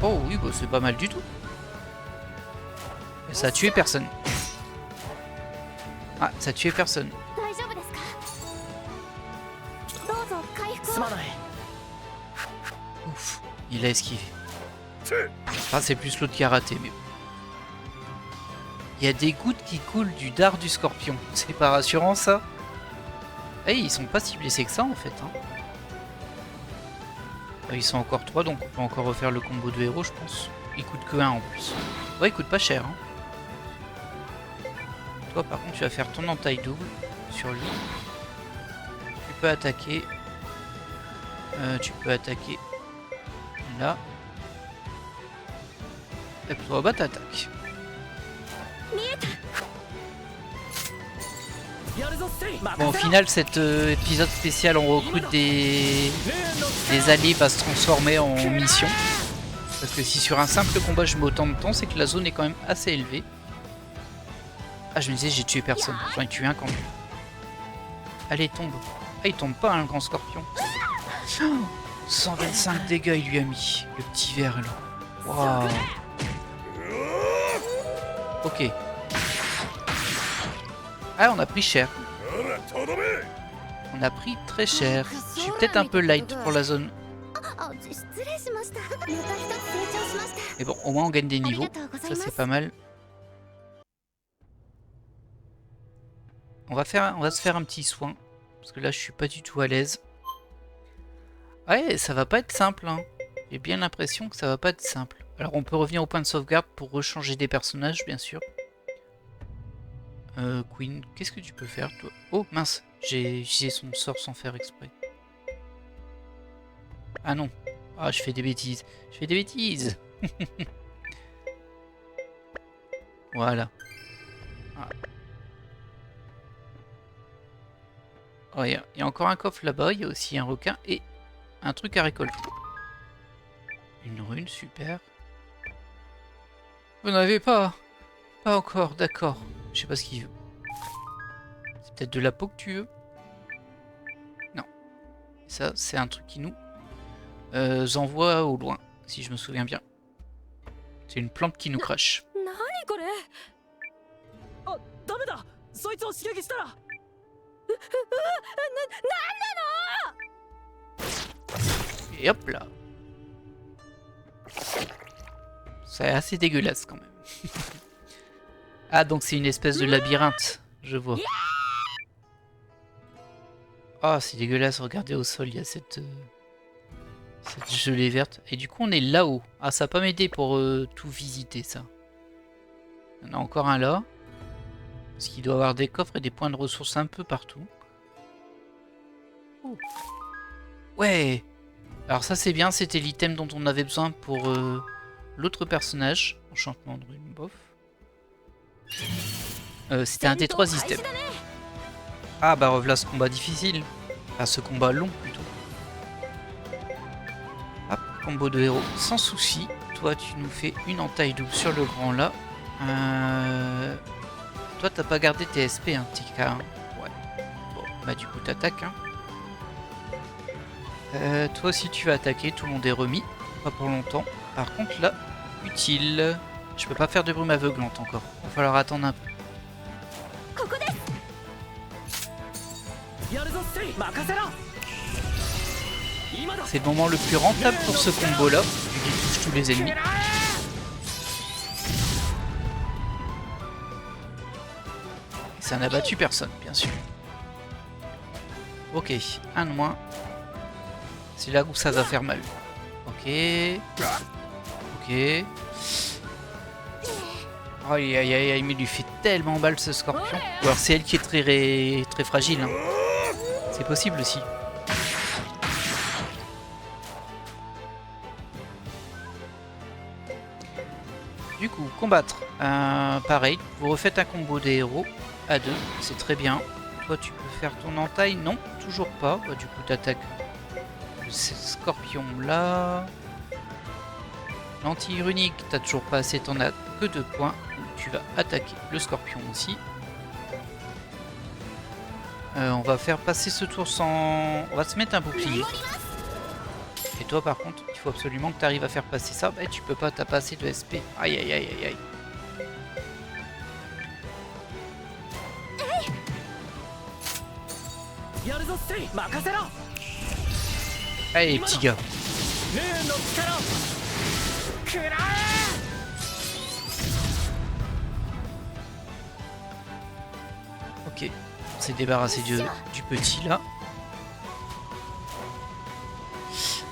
Oh oui, bah, c'est pas mal du tout. Et ça a tué personne. Ah, ça a tué personne. Ouf, il a esquivé. Enfin, c'est plus l'autre qui a raté, mais... Il y a des gouttes qui coulent du dard du scorpion. C'est pas rassurant, ça? Eh, ils sont pas si blessés que ça, en fait. Hein. Ils sont encore 3, donc on peut encore refaire le combo de héros, je pense. Il coûte que 1 en plus. Ouais, il coûte pas cher. Hein. Toi, par contre, tu vas faire ton entaille double sur lui. Tu peux attaquer. Tu peux attaquer là. Et puis toi, bah t'attaques. Bon, au final, cet épisode spécial, on recrute des alliés, va se transformer en mission. Parce que si sur un simple combat je mets autant de temps, c'est que la zone est quand même assez élevée. Ah, je me disais, j'ai tué personne. J'en ai tué un quand même. Allez, tombe. Ah, il tombe pas, hein, le grand scorpion. Oh, 125 dégâts, il lui a mis. Le petit verre, là. Waouh. Ok. Ah, on a pris cher. On a pris très cher. Je suis peut-être un peu light pour la zone. Mais bon, au moins on gagne des niveaux. Ça, c'est pas mal. On va se faire un petit soin. Parce que là, je suis pas du tout à l'aise. Ouais, ça va pas être simple. Hein. J'ai bien l'impression que ça va pas être simple. Alors, on peut revenir au point de sauvegarde pour rechanger des personnages, bien sûr. Queen, qu'est-ce que tu peux faire, toi? Oh, mince, j'ai utilisé son sort sans faire exprès. Ah non. Ah, je fais des bêtises. Je fais des bêtises. Voilà. Ah. Oh, il y a encore un coffre là-bas. Il y a aussi un requin et un truc à récolter. Une rune, super. Vous n'avez pas? Pas encore, d'accord. Je sais pas ce qu'il veut. C'est peut-être de la peau que tu veux? Non. Ça, c'est un truc qui nous envoie au loin, si je me souviens bien. C'est une plante qui nous crache. これ。あ、ダメだ。そいつを刺激したら。Et hop là. C'est assez dégueulasse quand même. Ah, donc c'est une espèce de labyrinthe. Je vois. Ah, c'est dégueulasse. Regardez au sol, il y a cette gelée verte. Et du coup, on est là-haut. Ah, ça va pas m'aider pour tout visiter, ça. Il y en a encore un là. Parce qu'il doit avoir des coffres et des points de ressources un peu partout. Oh. Ouais. Alors ça c'est bien, c'était l'item dont on avait besoin pour l'autre personnage. Enchantement de rune, bof. C'était un des 3 items. Ah bah revoilà ce combat difficile. Enfin ce combat long plutôt. Hop, combo de héros, sans souci. Toi tu nous fais une entaille double sur le grand là. Toi t'as pas gardé tes SP hein, TK. Hein. Ouais. Bon, bah du coup t'attaques hein. Toi aussi tu vas attaquer, tout le monde est remis, pas pour longtemps. Par contre là, utile. Je peux pas faire de brume aveuglante encore, il va falloir attendre un peu. C'est le moment le plus rentable pour ce combo là, vu qu'il touche tous les ennemis. Ça n'a battu personne, bien sûr. Ok, un de moins. C'est là où ça va faire mal. Ok. Ok. Aïe aïe aïe aïe, mais il lui fait tellement mal ce scorpion. Ou alors c'est elle qui est très fragile. Hein. C'est possible aussi. Du coup, combattre. Pareil, vous refaites un combo des héros à 2. C'est très bien. Toi, tu peux faire ton entaille. Non, toujours pas. Bah, du coup, t'attaques. Ce scorpion là. L'anti-runique, t'as toujours pas assez, t'en as que 2 points. Tu vas attaquer le scorpion aussi. On va faire passer ce tour sans... On va se mettre un bouclier. Et toi par contre, il faut absolument que tu arrives à faire passer ça. Bah tu peux pas, t'as pas assez de SP. Aïe aïe aïe aïe aïe. Allez petit gars. Ok, on s'est débarrassé du petit là.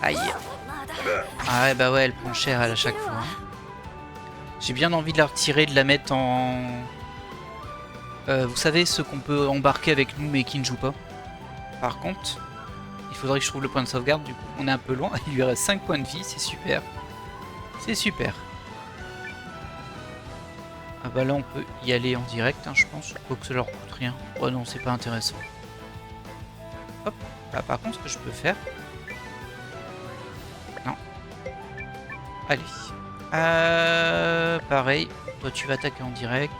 Aïe. Ah ouais bah ouais, elle prend cher elle à chaque fois. J'ai bien envie de la retirer, de la mettre en... vous savez, ceux qu'on peut embarquer avec nous mais qui ne jouent pas. Par contre... Il faudrait que je trouve le point de sauvegarde, du coup on est un peu loin, il lui reste 5 points de vie, c'est super. C'est super. Ah bah là on peut y aller en direct, hein, je pense, faut que ça leur coûte rien. Ouais non, c'est pas intéressant. Hop, là par contre ce que je peux faire... Non. Allez. Pareil, toi tu vas attaquer en direct.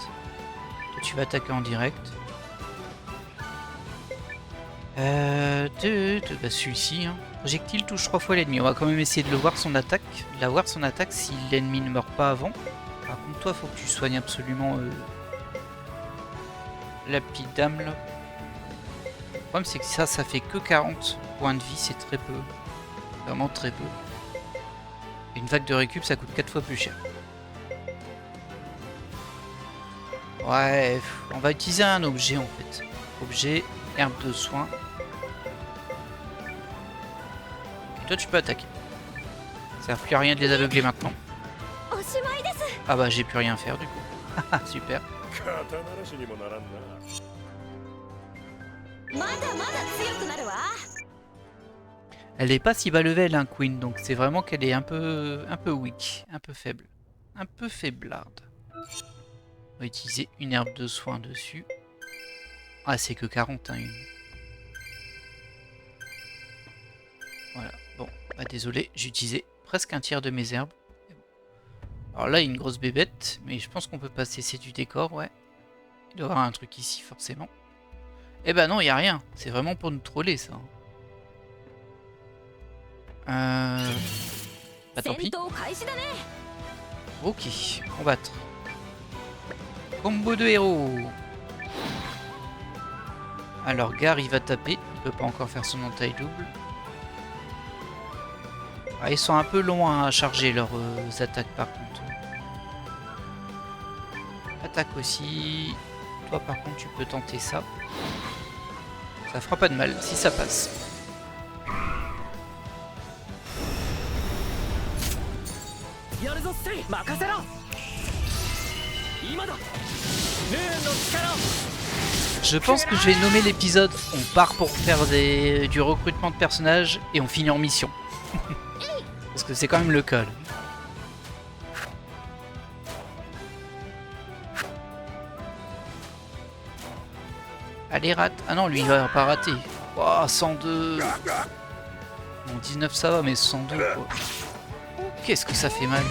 Toi tu vas attaquer en direct. Bah celui-ci, hein. Projectile touche 3 fois l'ennemi. On va quand même essayer de le voir son attaque. De la voir son attaque si l'ennemi ne meurt pas avant. Par contre, toi, faut que tu soignes absolument la petite dame là. Le problème, c'est que ça fait que 40 points de vie, c'est très peu. Vraiment très peu. Une vague de récup, ça coûte 4 fois plus cher. Ouais, on va utiliser un objet en fait. Objet, herbe de soin. Et toi tu peux attaquer. Ça sert plus à rien de les aveugler maintenant. Ah bah j'ai plus rien à faire du coup. Haha super. Elle est pas si bas level hein, Queen, donc c'est vraiment qu'elle est un peu weak, un peu faible. Un peu faiblarde. On va utiliser une herbe de soin dessus. Ah c'est que 40 hein, une. Voilà, bon, bah désolé, j'ai utilisé presque un tiers de mes herbes. Alors là il y a une grosse bébête, mais je pense qu'on peut passer, c'est du décor, ouais. Il doit y avoir un truc ici forcément. Eh ben non, il n'y a rien, c'est vraiment pour nous troller ça. Bah tant pis. Ok, combattre. Combo de héros. Alors Gar il va taper, il peut pas encore faire son entaille double. Ah, ils sont un peu longs à charger leurs attaques par contre. Attaque aussi. Toi par contre tu peux tenter ça. Ça fera pas de mal si ça passe. Je pense que je vais nommer l'épisode on part pour faire du recrutement de personnages et on finit en mission. Parce que c'est quand même le cas. Là. Allez rate. Ah non lui il va pas rater. Oh, 102. Bon 19 ça va mais 102 quoi. Qu'est-ce que ça fait mal.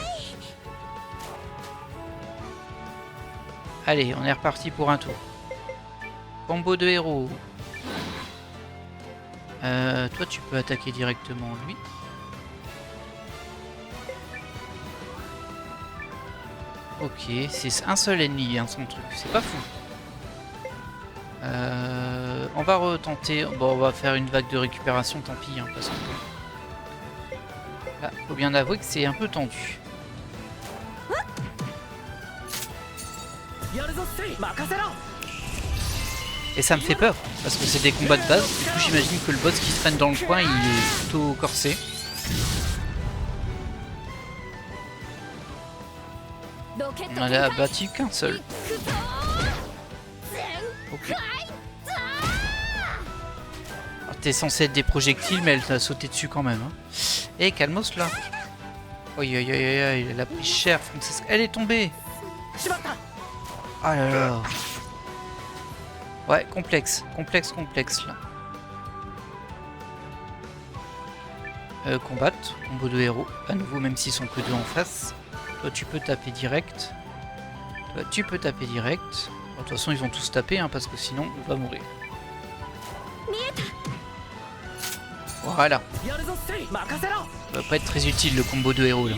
Allez on est reparti pour un tour. Combo de héros. Toi tu peux attaquer directement lui. Ok, c'est un seul ennemi, hein, son truc, c'est pas fou. On va retenter, bon on va faire une vague de récupération, tant pis, hein, parce que... Là, faut bien avouer que c'est un peu tendu. Et ça me fait peur, parce que c'est des combats de base, du coup j'imagine que le boss qui se traîne dans le coin, il est plutôt corsé. On en a battu qu'un seul. Okay. T'es censé être des projectiles, mais elle t'a sauté dessus quand même. Hein. Et calmos là. Oi, oi, oi, oi, elle a pris cher, Francesca. Elle est tombée. Ah là là. Ouais, complexe là. Combattre, combo de héros. À nouveau, même s'ils sont que deux en face. Toi, tu peux taper direct. Toi, tu peux taper direct. De toute façon, ils vont tous taper, hein, parce que sinon, on va mourir. Voilà. Ça va pas être très utile, le combo de héros, là.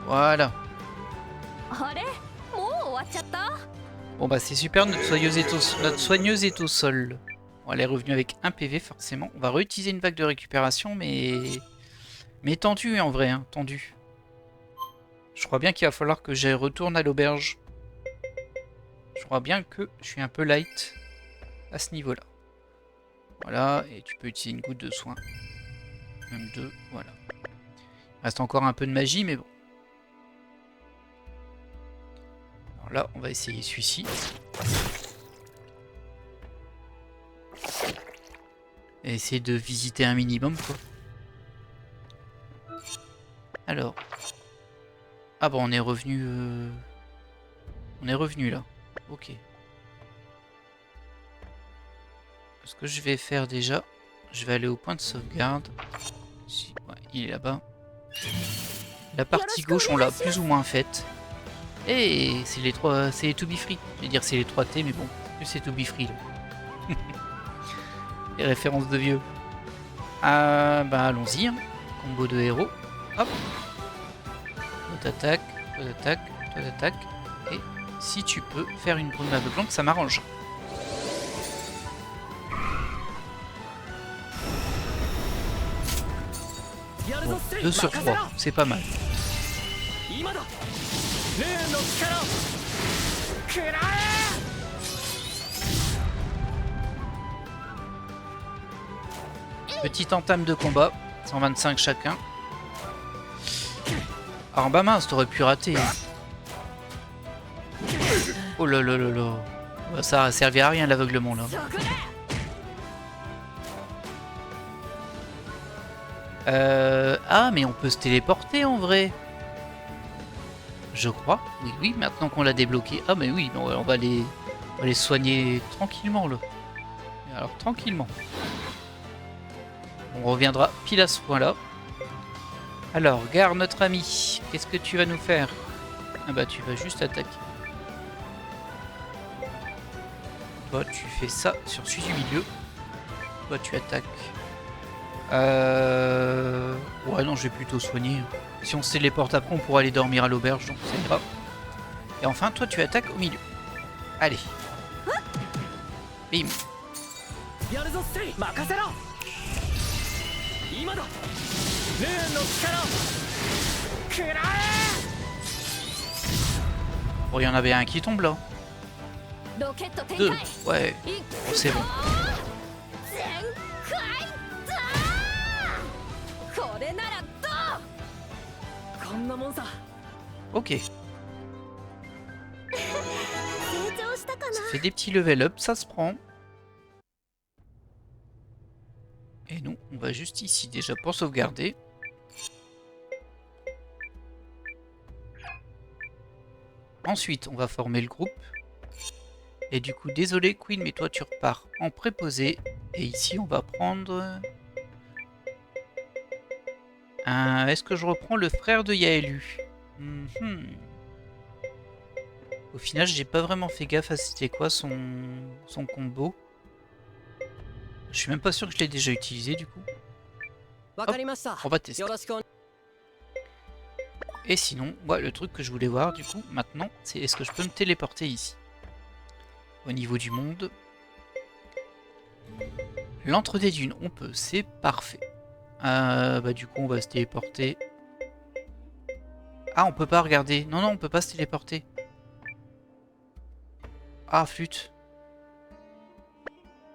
Voilà. Bon bah c'est super, notre soigneuse est au sol. Bon, elle est revenue avec 1 PV forcément. On va réutiliser une vague de récupération, mais tendue en vrai, hein, tendue. Je crois bien qu'il va falloir que je retourne à l'auberge. Je crois bien que je suis un peu light à ce niveau-là. Voilà, et tu peux utiliser une goutte de soin. Même 2, voilà. Il reste encore un peu de magie, mais bon. Alors là, on va essayer celui-ci. Et essayer de visiter un minimum, quoi. Alors. Ah bon, on est revenu... On est revenu là. Ok. Ce que je vais faire déjà, je vais aller au point de sauvegarde. Si, ouais, il est là-bas. La partie gauche, on l'a plus ou moins faite. Et c'est les 3, c'est les to be free. Je vais dire c'est les 3 T, mais bon, c'est to be free là. Les références de vieux. Bah allons-y. Hein. Combo de héros. Hop. Toi t'attaques, toi t'attaques, toi t'attaques. Et si tu peux faire une brume aveuglante, ça m'arrange. Bon, 2 sur 3, c'est pas mal. Petite entame de combat, 125 chacun. Ah bah mince, t'aurais pu rater. Oh là là là là. Ça a servi à rien l'aveuglement là. Ah mais on peut se téléporter en vrai. Je crois. Oui, oui, maintenant qu'on l'a débloqué. Ah mais oui, on va les soigner tranquillement là. Alors tranquillement. On reviendra pile à ce point là. Alors, Gar, notre ami, qu'est-ce que tu vas nous faire? Ah bah tu vas juste attaquer. Toi tu fais ça sur celui du milieu. Toi tu attaques Ouais, non, je vais plutôt soigner. Si on se téléporte après, on pourra aller dormir à l'auberge, donc ça ira. Et enfin, toi, tu attaques au milieu. Allez. Bim. やるぞステイ任せろ今だルーンの力食らえ Bon, il y en avait un qui tombe là. ロケット展 Deux. 開 Ouais, いっ c'est bon. 全開だこれならどうこんなもんさ Ok. 成長したかな Ça fait des petits level up, ça se prend. Et nous, on va juste ici déjà pour sauvegarder. Ensuite, on va former le groupe. Et du coup, désolé Queen, mais toi tu repars en préposé. Et ici, on va prendre... Est-ce que je reprends le frère de Yaelu? Au final, j'ai pas vraiment fait gaffe à c'était quoi son combo. Je suis même pas sûr que je l'ai déjà utilisé du coup. わかりました On va tester. よろしくお Et sinon, ouais, le truc que je voulais voir du coup maintenant, c'est est-ce que je peux me téléporter ici? Au niveau du monde. L'entre des dunes, on peut, c'est parfait. Bah du coup, on va se téléporter. Ah, on peut pas regarder. Non, non, on peut pas se téléporter. Ah, flûte.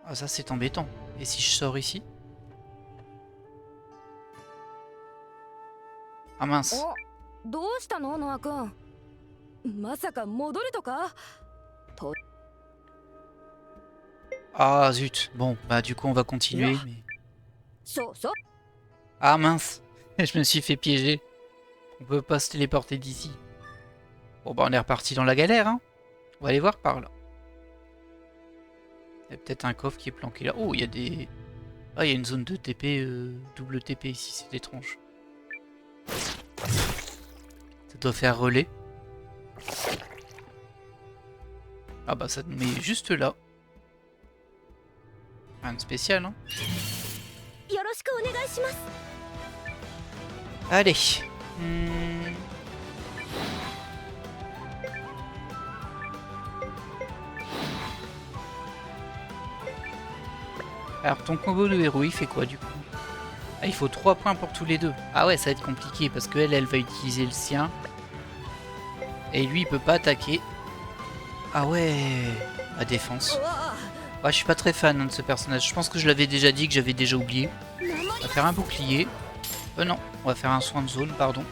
Ah, ça c'est embêtant. Et si je sors ici? Ah mince. おどうしたのノア君まさか戻るとか Ah zut. Bon, bah du coup on va continuer. Ouah. Mais... そうそう Ah mince. Je me suis fait piéger. On peut pas se téléporter d'ici. Bon bah on est reparti dans la galère, hein. On va aller voir par là. Il y a peut-être un coffre qui est planqué là. Oh, il y a des... Ah, il y a une zone de TP, double TP ici, c'est étrange. Ça doit faire relais. Ah bah ça nous met juste là. Rien de spécial, hein. よろしくお願いします Allez. Alors ton combo de héros il fait quoi du coup? Ah, il faut 3 points pour tous les deux. Ah ouais, ça va être compliqué parce qu'elle elle va utiliser le sien. Et lui il peut pas attaquer. Ah ouais, la défense. うわ Ouais, je suis pas très fan hein, de ce personnage. Je pense que je l'avais déjà dit, que j'avais déjà oublié. On va faire un bouclier. Non, on va faire un soin de zone, pardon.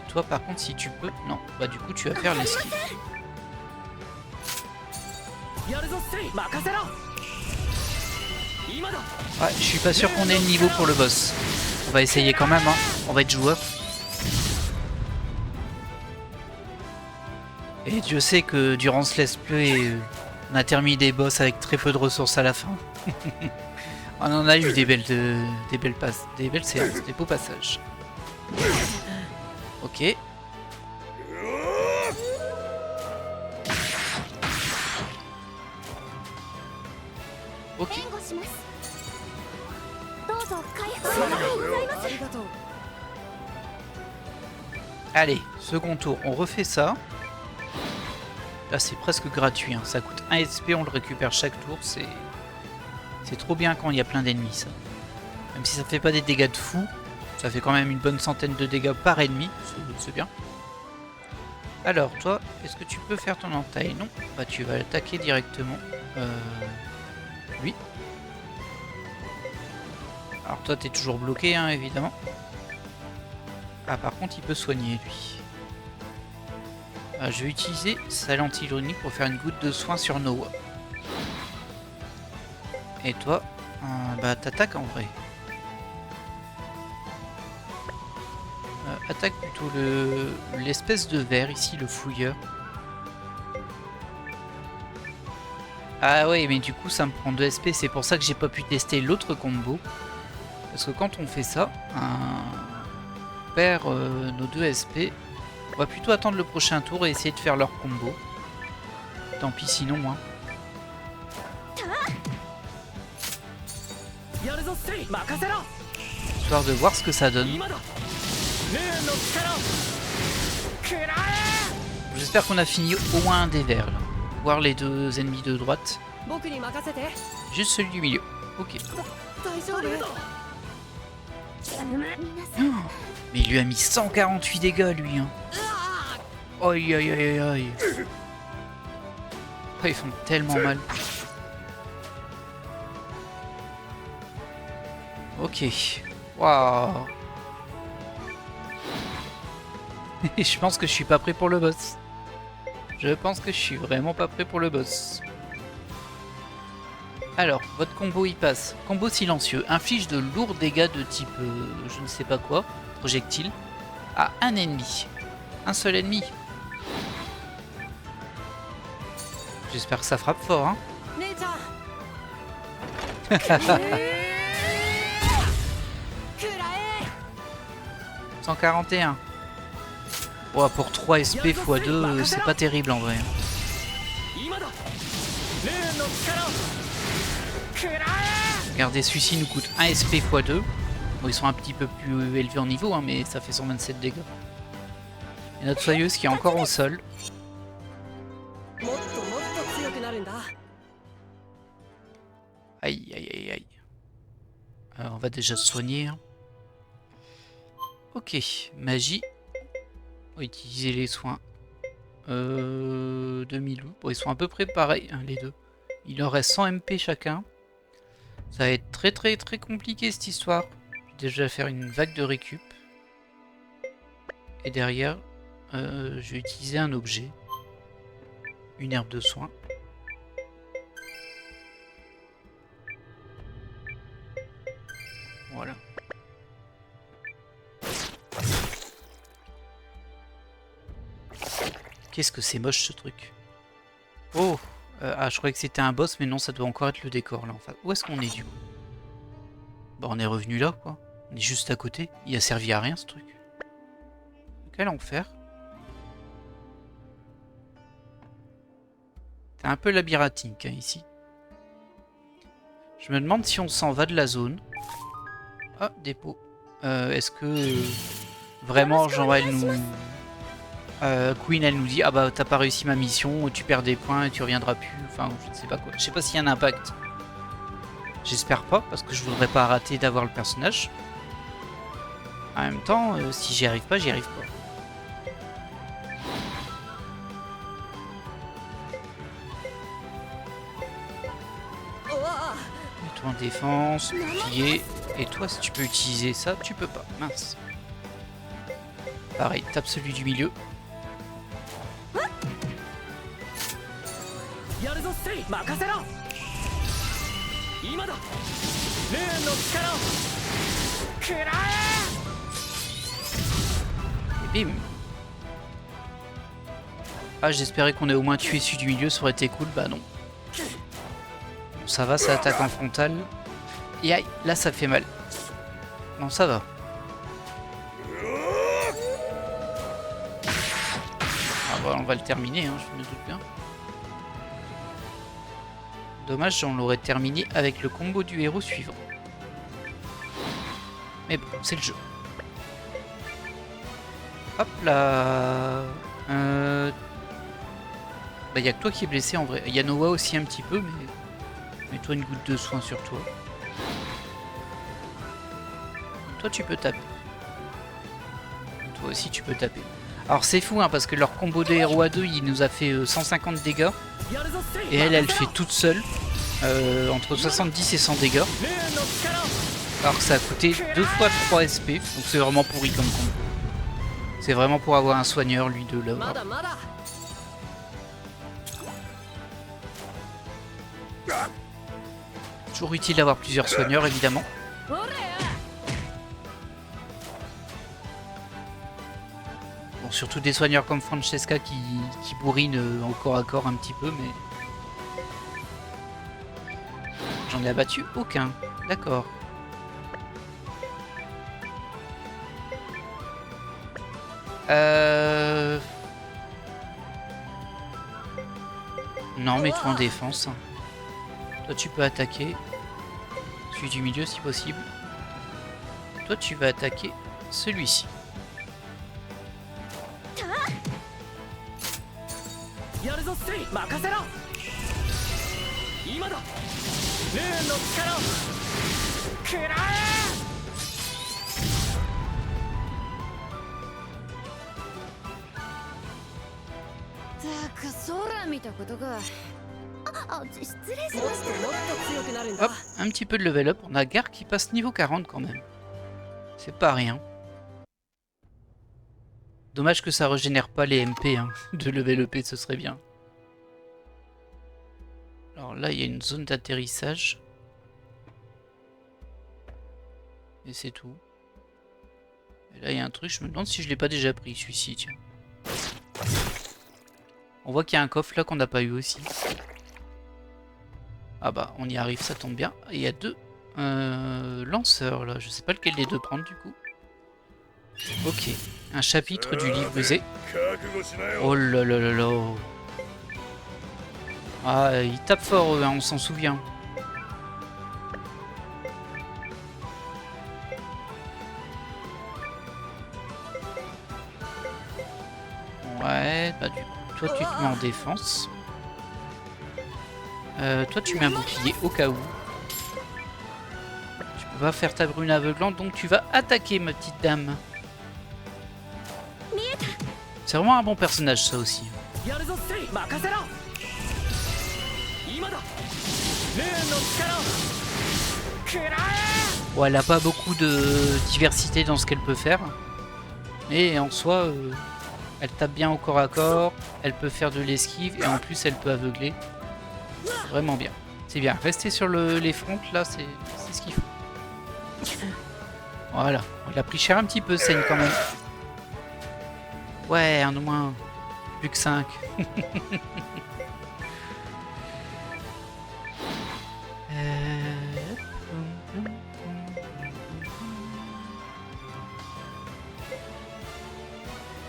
Toi par contre si tu peux... Non, bah du coup tu vas faire l'esquive. やるぞステイ任せろ今だ Ouais, je suis pas sûr qu'on ait le niveau pour le boss. On va essayer quand même, hein. On va être joueur. Et Dieu sait que durant ce let's play, on a terminé des boss avec très peu de ressources à la fin. On en a eu des belles séances, des beaux passages. Ok. Ok. 援護しますどうぞ回復ありがとうございますありがとう Allez, second tour, on refait ça. Là c'est presque gratuit, hein. Ça coûte 1 SP, on le récupère chaque tour, c'est trop bien quand il y a plein d'ennemis ça. Même si ça fait pas des dégâts de fou, ça fait quand même une bonne centaine de dégâts par ennemi, c'est bien. Alors toi, est-ce que tu peux faire ton entaille? Non, bah tu vas attaquer directement. Oui. Alors toi t'es toujours bloqué hein, évidemment. Ah par contre il peut soigner lui. Je vais utiliser sa lentille ironique pour faire une goutte de soin sur Noah. Et toi, bah t'attaques en vrai. Attaque plutôt l'espèce de verre ici, le fouilleur. Ah ouais, mais du coup ça me prend 2 SP, c'est pour ça que j'ai pas pu tester l'autre combo. Parce que quand on fait ça, on perd nos 2 SP. On va plutôt attendre le prochain tour et essayer de faire leur combo. Tant pis sinon, hein. やるぞセイ任せろ Histoire de voir ce que ça donne. 今だレーンの力を食らえ J'espère qu'on a fini au moins un des verts là. Voir les deux ennemis de droite. 僕に任せて Juste celui du milieu. Ok. 大丈夫 Mais il lui a mis 148 dégâts lui. Hein. Aïe aïe aïe aïe aïe. Oh, ils font tellement mal. Ok. Waouh. Je pense que je suis pas prêt pour le boss. Je pense que je suis vraiment pas prêt pour le boss. Alors, votre combo il passe. Combo silencieux. Inflige de lourds dégâts de type je ne sais pas quoi. Projectile. À un ennemi. Un seul ennemi. J'espère que ça frappe fort, hein. 姉ちゃん食らえ 141. Ouais, pour 3 SP x 2, c'est pas terrible en vrai. 今だレーンの力を食らえ Regardez, celui-ci nous coûte 1 SP x 2. Bon, ils sont un petit peu plus élevés en niveau, hein, mais ça fait 127 dégâts. Et notre soyeuse qui est encore au sol. もっともっと強くなるんだ Aïe, aïe, aïe, aïe. Alors, on va déjà se soigner. Hein. Ok, magie. On va utiliser les soins. 2000. Bon, ils sont à peu près pareils, hein, les deux. Il leur reste 100 MP chacun. Ça va être très très très compliqué cette histoire. Je vais déjà faire une vague de récup. Et derrière, je vais utiliser un objet. Une herbe de soin. Voilà. Qu'est-ce que c'est moche ce truc. Oh ah, je croyais que c'était un boss, mais non, ça doit encore être le décor là. Enfin, où est-ce qu'on est du coup? Bah, on est revenu là, quoi. On est juste à côté. Il a servi à rien ce truc. Quel enfer. C'est un peu labyrinthique hein, ici. Je me demande si on s'en va de la zone. Ah, dépôt. Est-ce que vraiment, genre, elle nous... Queen, elle nous dit, ah bah t'as pas réussi ma mission, tu perds des points et tu reviendras plus. Enfin, je ne sais pas quoi. Je sais pas s'il y a un impact. J'espère pas, parce que je voudrais pas rater d'avoir le personnage. En même temps, si j'y arrive pas, j'y arrive pas. Et toi en défense, bouclier. Et toi, si tu peux utiliser ça, tu peux pas. Mince. Pareil, tape celui du milieu. やるぞセイ任せろ今だレーンの力を食らえ Et bim. Ah, j'espérais qu'on ait au moins tué celui du milieu, ça aurait été cool. Bah non. Bon, ça va, ça attaque en frontal. Et aïe, là ça fait mal. Non, ça va. Ah bah, on va le terminer, hein, je me doute bien. Dommage, on l'aurait terminé avec le combo du héros suivant. Mais bon, c'est le jeu. Hop là. Bah, y a que toi qui est blessé en vrai. Il y a Noah aussi un petit peu, mais mets-toi une goutte de soin sur toi. Toi, tu peux taper. Toi aussi, tu peux taper. Alors, c'est fou, hein, parce que leur combo de héros à 2, il nous a fait 150 dégâts. Et elle fait toute seule. Entre 70 et 100 dégâts. Alors que ça a coûté 2 fois 3 SP. Donc, c'est vraiment pourri comme combo. C'est vraiment pour avoir un soigneur, lui, de là. Toujours utile d'avoir plusieurs soigneurs, évidemment. Bon, surtout des soigneurs comme Francesca qui bourrinent au corps à corps un petit peu, mais... J'en ai abattu aucun. D'accord. Non, mets-toi en défense. Toi, tu peux attaquer. celui du milieu si possible. Toi, tu vas attaquer celui-ci. やるぞステイ任せろ今だルーンの力を食らえ Hop, un petit peu de level up. On a Gar qui passe niveau 40 quand même. C'est pas rien. Dommage que ça régénère pas les MP, hein. De level up, ce serait bien. Alors là, il y a une zone d'atterrissage. Et c'est tout. Et là, il y a un truc, je me demande si je l'ai pas déjà pris, celui-ci, tiens. On voit qu'il y a un coffre là qu'on n'a pas eu aussi. Ah bah, on y arrive, ça tombe bien. Et il y a deux lanceurs là, je sais pas lequel des deux prendre du coup. Ok, un chapitre du livre usé. Oh là là là là. Ah, ils tapent fort eux, hein, on s'en souvient. Ouais, bah du coup, toi tu te mets en défense. Toi tu mets un bouclier au cas où. Tu peux pas faire ta brune aveuglante, donc tu vas attaquer ma petite dame. C'est vraiment un bon personnage ça aussi. Bon, elle a pas beaucoup de diversité dans ce qu'elle peut faire. Mais en soi, elle tape bien au corps à corps, elle peut faire de l'esquive et en plus elle peut aveugler. Vraiment bien. C'est bien. Rester sur les fronts là, c'est ce qu'il faut. Voilà. Il a pris cher un petit peu, Seigne quand même. Ouais, un au moins. Plus que 5.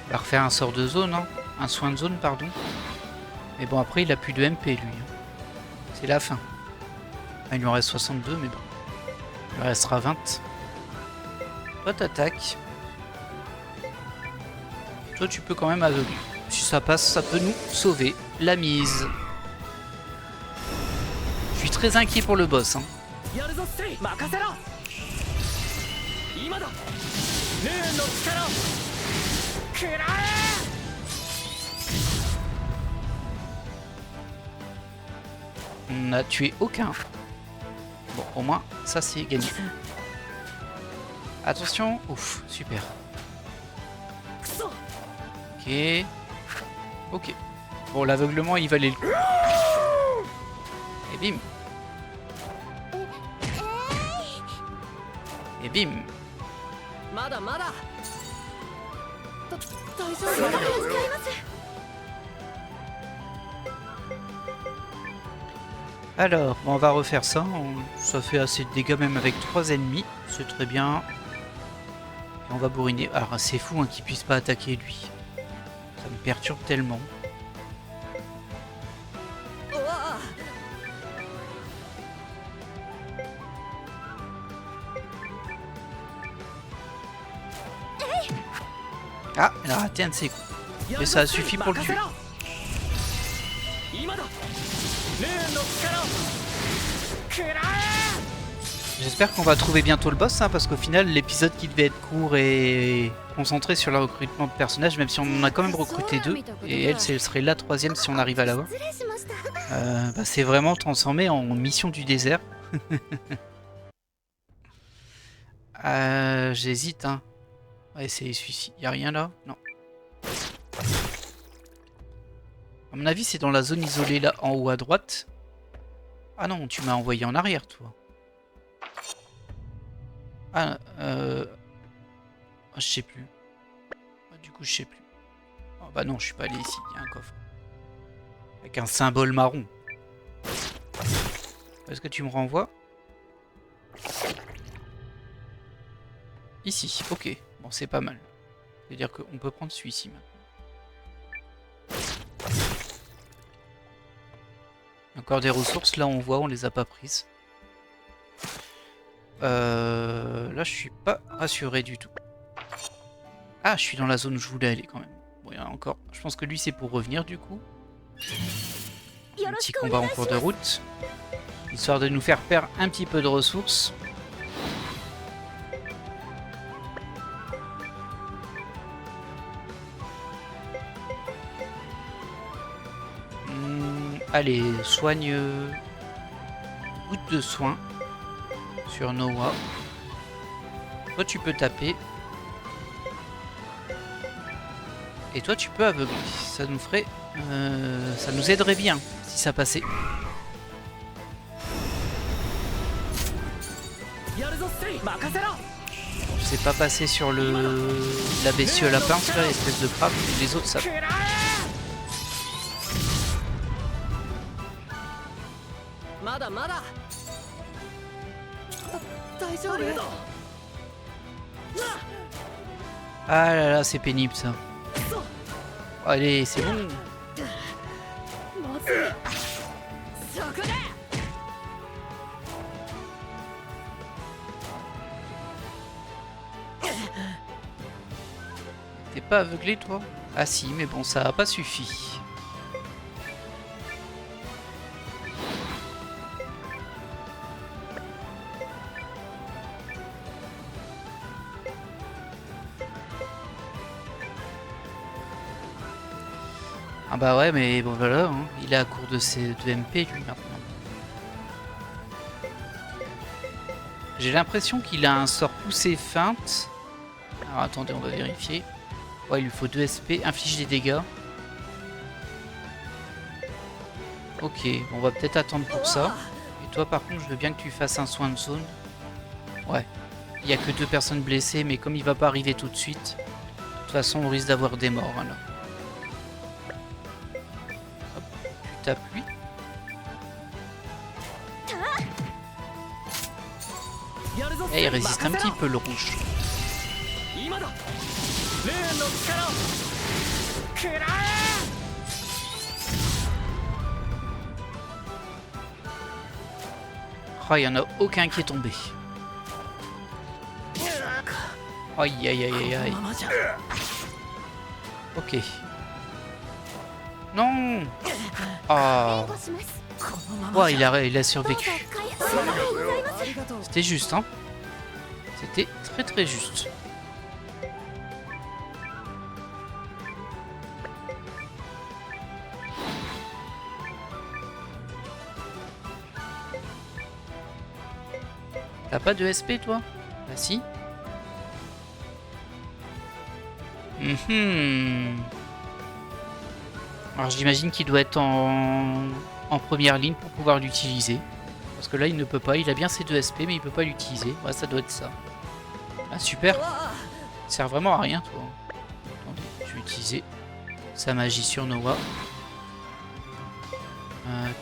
On va refaire un sort de zone, hein. Un soin de zone, pardon. Mais bon, après, il a plus de MP, lui. C'est la fin. Ah, il lui en reste 62, mais bon. Il lui restera 20. Toi, t'attaques. Toi, tu peux quand même aveugler. Si ça passe, ça peut nous sauver la mise. Je suis très inquiet pour le boss, hein. On n'a tué aucun. Bon, au moins, ça c'est gagné. Attention. Ouf, super. Ok. Ok. Bon, l'aveuglement, il valait le coup. Et bim. Et bim. Alors, bon, on va refaire ça. Ça fait assez de dégâts même avec 3 ennemis. C'est très bien. Et on va bourriner. Alors, c'est fou hein, qu'il puisse pas attaquer lui. Ça me perturbe tellement. Ah, elle a raté un de ses coups. Mais ça a suffi pour le tuer. J'espère qu'on va trouver bientôt le boss, hein, parce qu'au final, l'épisode qui devait être court et concentré sur le recrutement de personnages, même si on en a quand même recruté 2, et elle, elle serait la 3e si on arrive à l'avoir. Bah, c'est vraiment transformé en mission du désert. J'hésite, hein. Ouais, c'est celui-ci. Y'a rien là? Non. À mon avis, c'est dans la zone isolée là, en haut à droite. Ah non, tu m'as envoyé en arrière, toi. Ah, je sais plus. Ah, du coup, je sais plus. Oh, bah non, je suis pas allé ici. Il y a un coffre. Avec un symbole marron. Est-ce que tu me renvoies? Ici, ok. Bon, c'est pas mal. C'est-à-dire qu'on peut prendre celui-ci maintenant. Encore des ressources, là on voit, on les a pas prises. Là, je suis pas rassuré du tout. Ah, je suis dans la zone où je voulais aller quand même. Bon, il y en a encore. Je pense que lui, c'est pour revenir du coup. Un petit combat en cours de route. Histoire de nous faire perdre un petit peu de ressources. Allez, soigne... goutte de soin sur Noah. Toi, tu peux taper. Et toi, tu peux aveugler. Ça nous ferait... ça nous aiderait bien si ça passait. Je sais pas passer sur la bestiole à pince, là, l'espèce de crabe. Les autres, ça... Ah là là, c'est pénible ça. Allez, c'est bon. T'es pas aveuglé toi? Ah si, mais bon, ça a pas suffi. Ah bah ouais, mais bon voilà, hein. Il est à court de MP lui maintenant. J'ai l'impression qu'il a un sort poussé feinte. Alors attendez, on va vérifier. Ouais, il lui faut 2 SP, inflige des dégâts. Ok, on va peut-être attendre pour ça. Et toi par contre, je veux bien que tu fasses un soin de zone. Ouais, il n'y a que 2 personnes blessées, mais comme il va pas arriver tout de suite, de toute façon on risque d'avoir des morts là. Hop, tu tapes lui. Et il résiste un petit peu le rouge. Oh, il n'y en a aucun qui est tombé. Aïe aïe aïe aïe aïe. Ok. Non. Oh. Oh, il a survécu. C'était juste, hein. C'était très très juste. T'as pas de SP toi? Bah si. Alors j'imagine qu'il doit être en première ligne pour pouvoir l'utiliser. Parce que là il ne peut pas, il a bien ses 2 SP mais il peut pas l'utiliser. Ouais, ça doit être ça. Ah super. Ça sert vraiment à rien toi. Attendez, je vais utiliser sa magie sur Noah.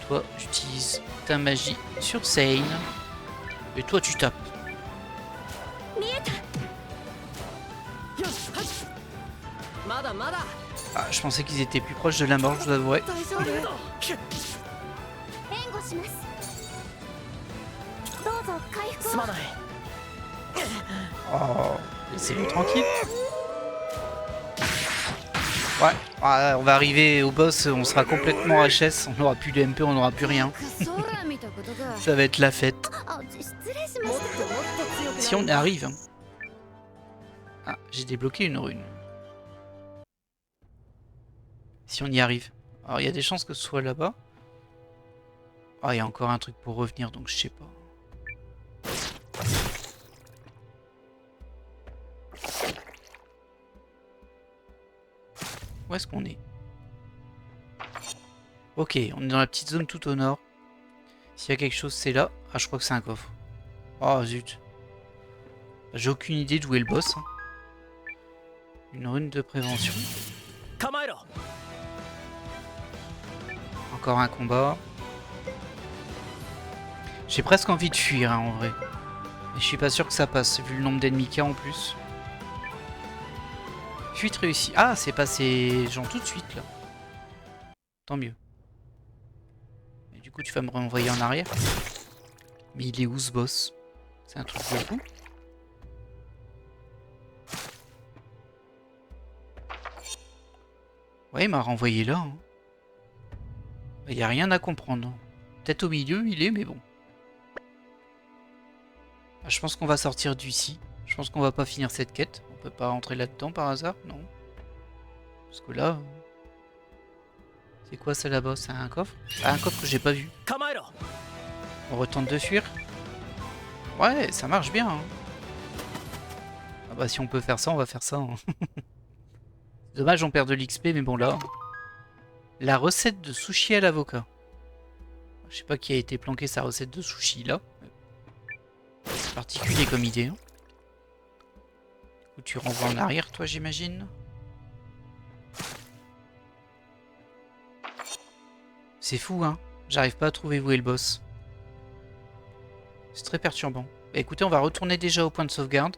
Toi j'utilise ta magie sur Sane. Et toi tu tapes. Ah, je pensais qu'ils étaient plus proches de la mort, je vous avouerai. Oh, laissez-nous tranquille. Ouais, on va arriver au boss, on sera complètement HS, on n'aura plus de MP, on n'aura plus rien. Ça va être la fête. Si on y arrive. Hein. Ah, j'ai débloqué une rune. Si on y arrive. Alors il y a des chances que ce soit là-bas. Ah, il y a encore un truc pour revenir, donc je sais pas. Où est-ce qu'on est? Ok, on est dans la petite zone tout au nord. S'il y a quelque chose, c'est là. Ah, je crois que c'est un coffre. Oh, zut. J'ai aucune idée d'où est le boss. Hein. Une rune de prévention. Encore un combat. J'ai presque envie de fuir, hein, en vrai. Mais je suis pas sûr que ça passe, vu le nombre d'ennemis qu'il y a en plus. Fuite réussie. Ah, c'est passé genre tout de suite, là. Tant mieux. Et du coup, tu vas me renvoyer en arrière. Mais il est où, ce boss? C'est un truc de fou. Ouais, il m'a renvoyé là. Hein. Il n'y a rien à comprendre. Peut-être au milieu, il est, mais bon. Ah, je pense qu'on va sortir d'ici. Je pense qu'on va pas finir cette quête. On peut pas rentrer là-dedans par hasard, non? Parce que là... C'est quoi ça là-bas? C'est un coffre? Ah, un coffre que j'ai pas vu. On retente de fuir? Ouais, ça marche bien. Hein. Ah bah si on peut faire ça, on va faire ça. Hein. Dommage, on perd de l'XP, mais bon là... La recette de sushi à l'avocat. Je sais pas qui a été planqué sa recette de sushi là. C'est particulier comme idée. Hein. Ou tu renvoies en arrière, toi, j'imagine. C'est fou, hein. J'arrive pas à trouver où est le boss. C'est très perturbant. Bah écoutez, on va retourner déjà au point de sauvegarde.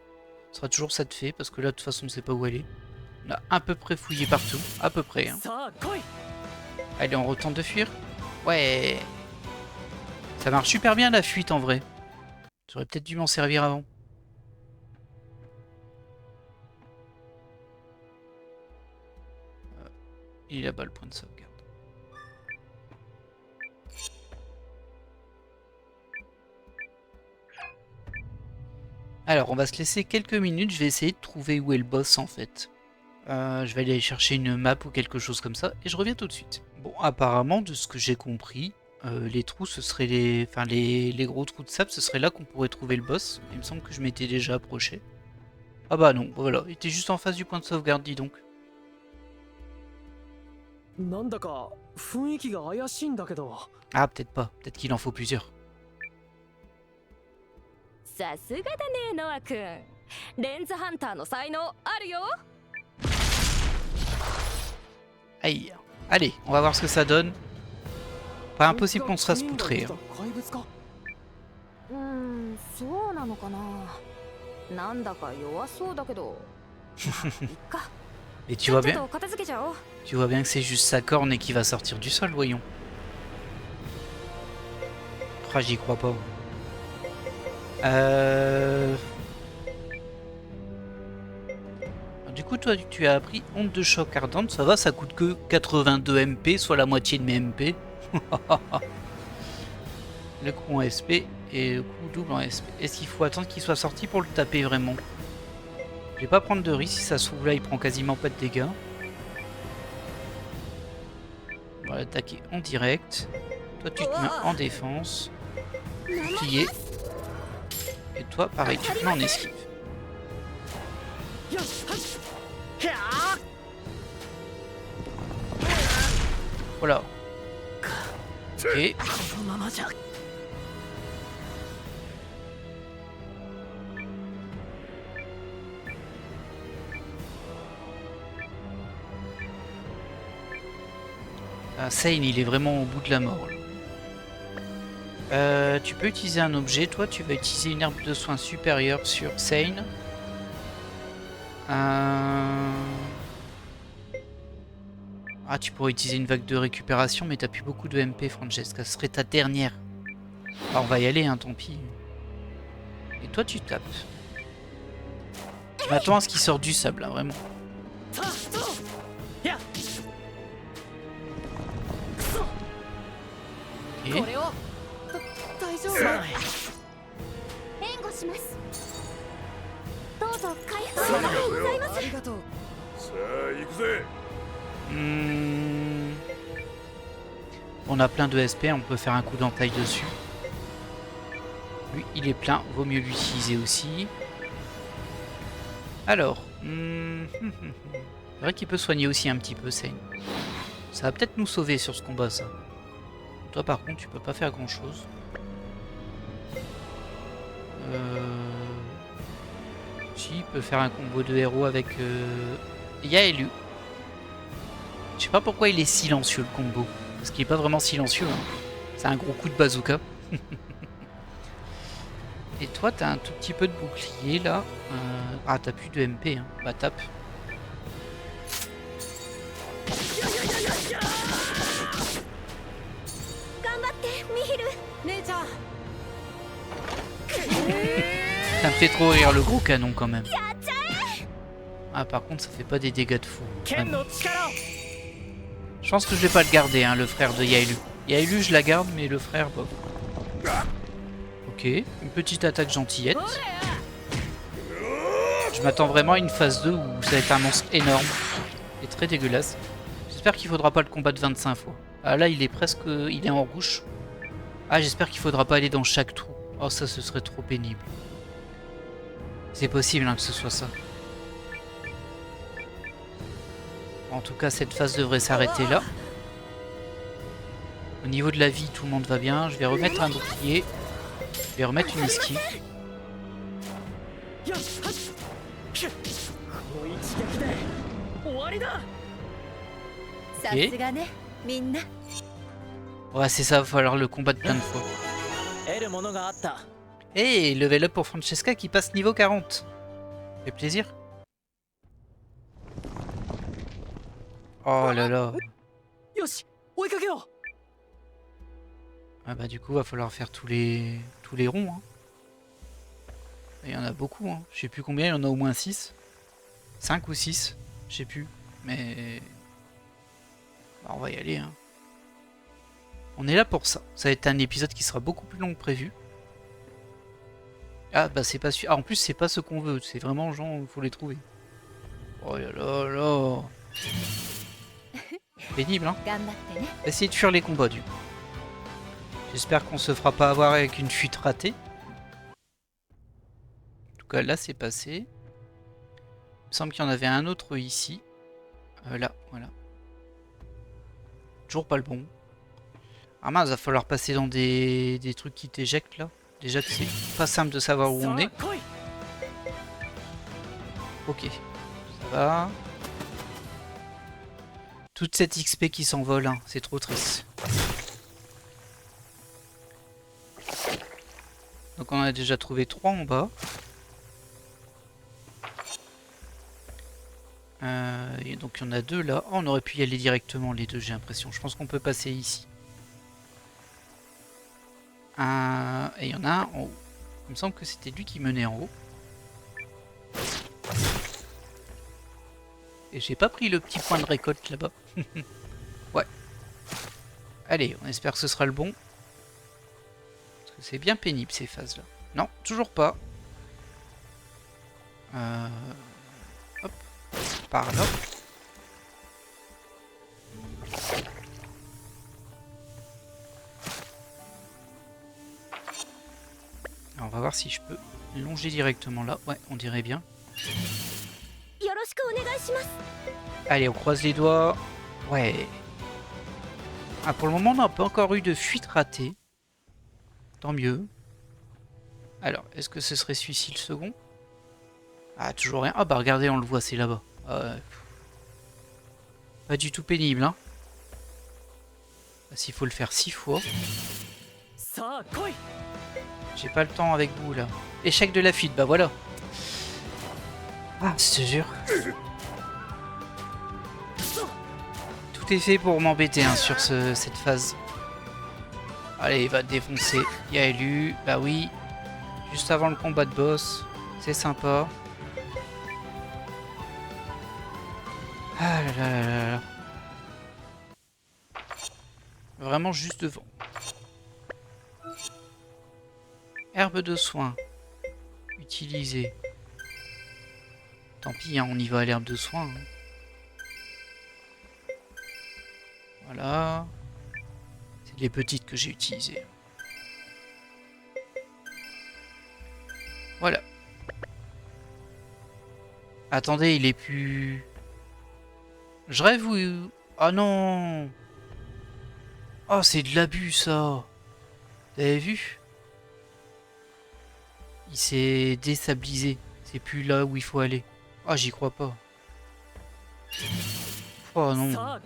Ce sera toujours ça de fait, parce que là, de toute façon, on sait pas où aller. On a à peu près fouillé partout. À peu près, hein. Allez, on retente de fuir. Ouais. Ça marche super bien, la fuite, en vrai. J'aurais peut-être dû m'en servir avant. Il est là-bas, le point de sauvegarde. Alors, on va se laisser quelques minutes. Je vais essayer de trouver où est le boss, en fait. Je vais aller chercher une map ou quelque chose comme ça. Et je reviens tout de suite. Bon, apparemment, de ce que j'ai compris, les trous, ce seraient les... Enfin, les gros trous de sable, ce serait là qu'on pourrait trouver le boss. Il me semble que je m'étais déjà approché. Ah bah non, voilà. Il était juste en face du point de sauvegarde, dis donc. なんだか雰囲気が怪しいんだけど。 Ah, peut-être pas. Peut-être qu'il en faut plusieurs. さすがだねノア君。レンズハンターの才能あるよ。 Aïe. Allez, on va voir ce que ça donne. Pas impossible qu'on se fasse poutrer. Hein. そうなのかな。なんだか弱そうだけど。いっか。 Et tu vois bien que c'est juste sa corne et qu'il va sortir du sol, voyons. Oh, j'y crois pas. Du coup, toi, tu as appris onde de choc ardente. Ça va, ça coûte que 82 MP, soit la moitié de mes MP. Le coup en SP et le coup double en SP. Est-ce qu'il faut attendre qu'il soit sorti pour le taper vraiment? Je vais pas prendre de risque, si ça se trouve là il prend quasiment pas de dégâts. On va l'attaquer en direct. Toi tu te mets en défense. Bouclier. Et toi pareil tu te mets en esquive. Voilà. Ok. Sane, il est vraiment au bout de la mort. Tu peux utiliser un objet. Toi, tu vas utiliser une herbe de soins supérieure sur Sane. Ah, tu pourrais utiliser une vague de récupération, mais t'as plus beaucoup de MP, Francesca. Ce serait ta dernière. Ah, on va y aller, hein, tant pis. Et toi, tu tapes. Je m'attends à ce qu'il sorte du sable, là, vraiment. Ok. On a plein de SP, on peut faire un coup d'entaille dessus. Lui, il est plein, vaut mieux l'utiliser aussi. Alors, c'est vrai qu'il peut soigner aussi un petit peu, Sane. Ça va peut-être nous sauver sur ce combat, ça. Toi, par contre, tu peux pas faire grand-chose. Si, il peut faire un combo de héros avec Yaelu. Je sais pas pourquoi il est silencieux, le combo. Parce qu'il est pas vraiment silencieux. Hein. C'est un gros coup de bazooka. Et toi, t'as un tout petit peu de bouclier, là. Ah, t'as plus de MP. Hein. Bah, tape. Ça me fait trop rire le gros canon quand même. Ah par contre ça fait pas des dégâts de fou. 剣の力を Je pense que je vais pas le garder hein, le frère de Yaelu. Yaelu je la garde mais le frère bof. Ok, une petite attaque gentillette. Je m'attends vraiment à une phase 2 où ça va être un monstre énorme et très dégueulasse. J'espère qu'il faudra pas le combattre 25 fois. Ah là il est presque... il est en rouge. Ah j'espère qu'il faudra pas aller dans chaque trou. Oh ça ce serait trop pénible. C'est possible hein, que ce soit ça. En tout cas cette phase devrait s'arrêter là. Au niveau de la vie tout le monde va bien. Je vais remettre un bouclier. Je vais remettre une esquive. よしはっこの一撃で終わりだ さすがねみんな Ouais c'est ça, va falloir le combattre plein de fois. 得るものがあった Et level up pour Francesca qui passe niveau 40. Fait plaisir. Oh là là. よし追いかけよ Ah bah du coup va falloir faire tous les ronds. Hein. Il y en a beaucoup. Hein. Je sais plus combien, il y en a au moins 6. 5 ou 6. Je sais plus. Mais... Bah, on va y aller. Hein. On est là pour ça. Ça va être un épisode qui sera beaucoup plus long que prévu. Ah bah c'est pas celui... Ah en plus c'est pas ce qu'on veut. C'est vraiment genre il faut les trouver. Oh là là là. Pénible hein. 頑張ってね Essayez de fuir les combats du coup. J'espère qu'on se fera pas avoir avec une fuite ratée. En tout cas là c'est passé. Il me semble qu'il y en avait un autre ici. Là, voilà. Toujours pas le bon. Ah mince, va falloir passer dans des trucs qui t'éjectent là. Déjà que c'est pas simple de savoir où on est. Ok, ça va. Toute cette XP qui s'envole, hein, c'est trop triste. Donc on a déjà trouvé 3 en bas. Et donc il y en a 2 là. Oh, on aurait pu y aller directement les deux, j'ai l'impression. Je pense qu'on peut passer ici. Et il y en a un en haut. Il me semble que c'était lui qui menait en haut. Et j'ai pas pris le petit point de récolte là-bas. Ouais. Allez, on espère que ce sera le bon. Parce que c'est bien pénible ces phases là. Non, toujours pas. Hop. Par là. Alors, on va voir si je peux longer directement là. Ouais, on dirait bien. よろしくお願いします Allez, on croise les doigts. Ouais. Ah, pour le moment, on n'a pas encore eu de fuite ratée. Tant mieux. Alors, est-ce que ce serait celui-ci le second? Ah, toujours rien. Ah bah regardez, on le voit, c'est là-bas. Pas du tout pénible, hein. S'il faut le faire 6 fois. J'ai pas le temps avec vous, là. Échec de la fuite, bah voilà. Ah, je te jure. Tout est fait pour m'embêter hein, sur cette phase. Allez, il va défoncer. Il y a élu. Bah oui. Juste avant le combat de boss. C'est sympa. Ah là là là là là. Vraiment juste devant. Herbe de soin. Utilisée. Tant pis, hein, on y va à l'herbe de soin. Hein. Voilà. C'est les petites que j'ai utilisées. Voilà. Attendez, il est plus... Je rêve ou... Ah non. Oh, c'est de l'abus ça. Vous avez vu? Il s'est déstabilisé. C'est plus là où il faut aller. Ah, j'y crois pas. Oh non.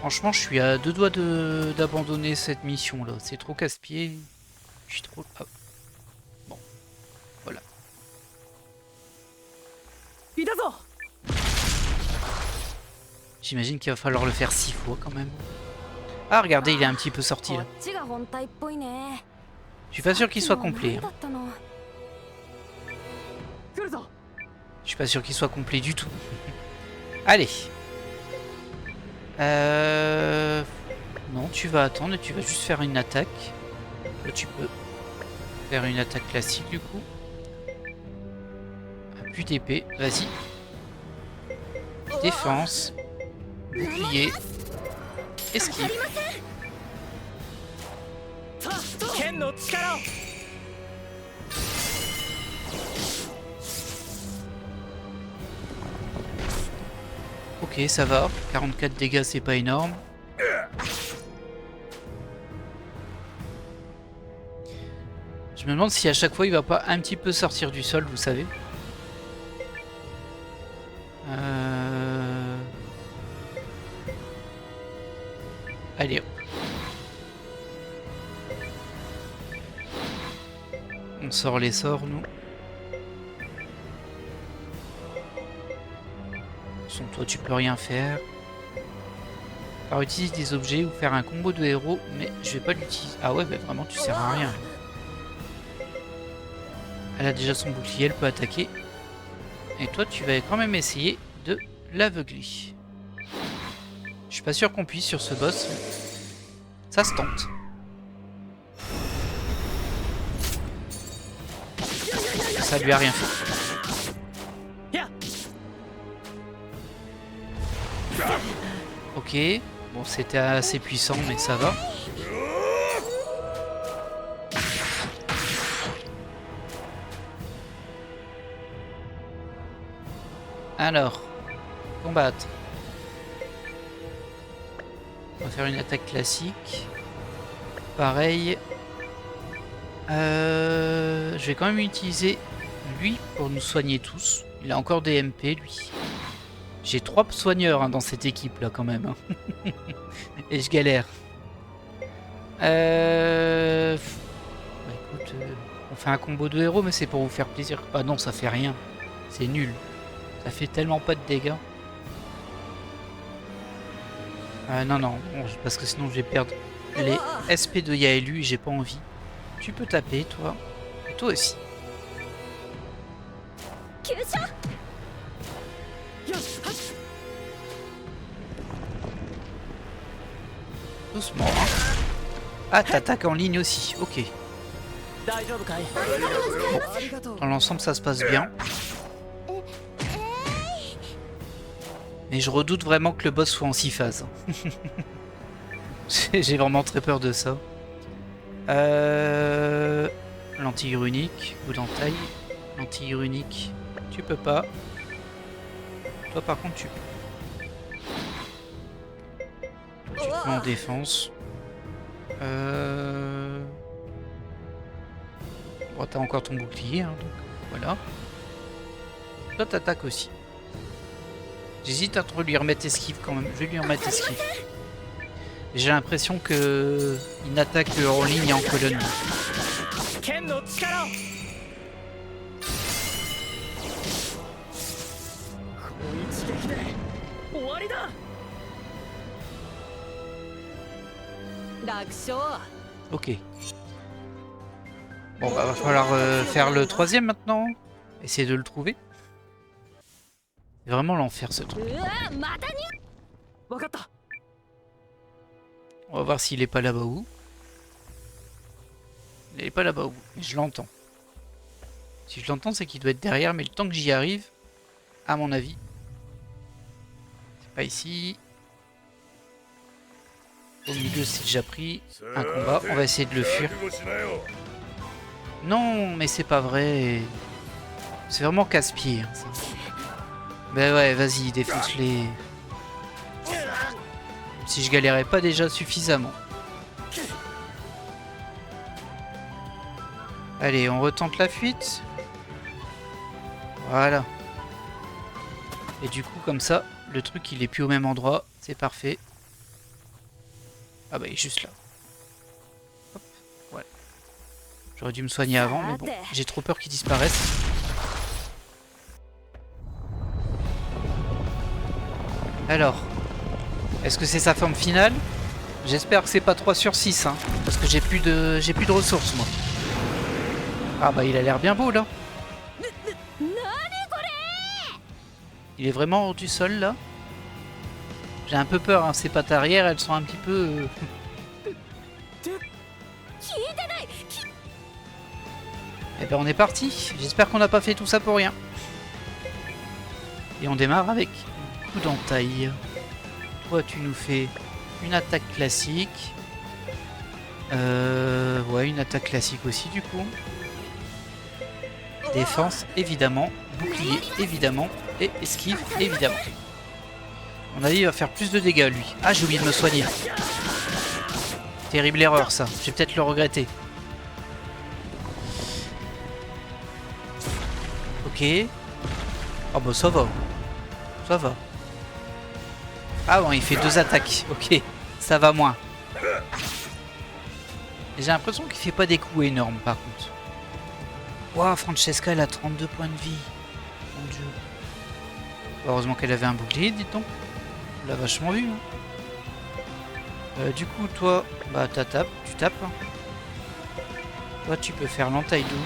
Franchement, je suis à 2 doigts d'abandonner cette mission là. C'est trop casse-pied. Je suis trop... Ah. Bon. Voilà. J'imagine qu'il va falloir le faire 6 fois quand même. Ah, regardez, il est un petit peu sorti là. Je suis pas sûr qu'il soit complet. だったの 来るぞ。 Je suis pas sûr qu'il soit complet du tout. Allez. Non, tu vas attendre et tu vas juste faire une attaque. Là, tu peux faire une attaque classique du coup. Plus d'épée, vas-y. Défense. Bouclier. Esquive. 剣の力を。 Ok, ça va. 44 dégâts, c'est pas énorme. Je me demande si à chaque fois il va pas un petit peu sortir du sol, vous savez. Allez hop. On sort les sorts, nous. Sans toi, tu peux rien faire. Alors, utilise des objets ou faire un combo de héros, mais je vais pas l'utiliser. Ah ouais, bah vraiment, tu sers à rien. Elle a déjà son bouclier, elle peut attaquer. Et toi, tu vas quand même essayer de l'aveugler. Je suis pas sûr qu'on puisse sur ce boss. Mais ça se tente. Ça lui a rien fait. Ok. Bon, c'était assez puissant, mais ça va. Alors, combattre. On va faire une attaque classique. Pareil. Je vais quand même utiliser lui pour nous soigner tous. Il a encore des MP, lui. J'ai 3 soigneurs hein, dans cette équipe là quand même. Hein. Et je galère. Bah, écoute, on fait un combo de héros, mais c'est pour vous faire plaisir. Ah non, ça fait rien. C'est nul. Ça fait tellement pas de dégâts. Non, non, bon, parce que sinon je vais perdre les SP de Yaelu et j'ai pas envie. Tu peux taper, toi. Et toi aussi. Doucement. Hein. Ah, t'attaques en ligne aussi. Ok. Bon. Dans l'ensemble, ça se passe bien. Mais je redoute vraiment que le boss soit en 6 phases. J'ai vraiment très peur de ça. Lentille runique ou d'entaille. Lentille runique, tu peux pas. Toi par contre tu peux. Tu te mets en défense. Bon, t'as encore ton bouclier, hein, donc voilà. Toi t'attaques aussi. J'hésite entre lui remettre esquive quand même. Je vais lui remettre esquive. J'ai l'impression que il n'attaque en ligne et en colonne. Ok. Bon, bah, va falloir faire le 3e maintenant. Essayer de le trouver. C'est vraiment l'enfer ce truc. On va voir s'il est pas là-bas où. Il est pas là-bas où. Mais je l'entends. Si je l'entends, c'est qu'il doit être derrière. Mais le temps que j'y arrive, à mon avis, c'est pas ici. Au milieu, c'est déjà pris. Un combat. On va essayer de le fuir. Non, mais c'est pas vrai. C'est vraiment casse-pied. Hein, ça. Ben ouais, vas-y, défonce-les. Si je galérais pas déjà suffisamment. Allez, on retente la fuite. Voilà. Et du coup, comme ça, le truc, il est plus au même endroit. C'est parfait. Ah bah, il est juste là. Hop, voilà. J'aurais dû me soigner avant, mais bon, j'ai trop peur qu'il disparaisse. Alors, est-ce que c'est sa forme finale? J'espère que c'est pas 3 sur 6, hein, parce que j'ai plus de ressources, moi. Ah bah il a l'air bien beau là. Il est vraiment hors du sol là. J'ai un peu peur, hein. Ses pattes arrière, elles sont un petit peu... Eh ben on est parti. J'espère qu'on n'a pas fait tout ça pour rien. Et on démarre avec un coup d'entaille. Toi tu nous fais une attaque classique. Ouais, une attaque classique aussi du coup. Défense évidemment. Bouclier évidemment. Et esquive évidemment. À mon avis il va faire plus de dégâts lui. Ah j'ai oublié de me soigner. Terrible erreur ça. Je vais peut-être le regretter. Ok. Ah bah ça va. Ça va. Ah bon, il fait 2 attaques. Ok. Ça va moins. J'ai l'impression qu'il fait pas des coups énormes par contre. Waouh, Francesca elle a 32 points de vie. Mon dieu. Heureusement qu'elle avait un bouclier, dites-donc. On l'a vachement vu. Hein. Du coup, toi, bah tu tapes. Toi, tu peux faire l'entaille double.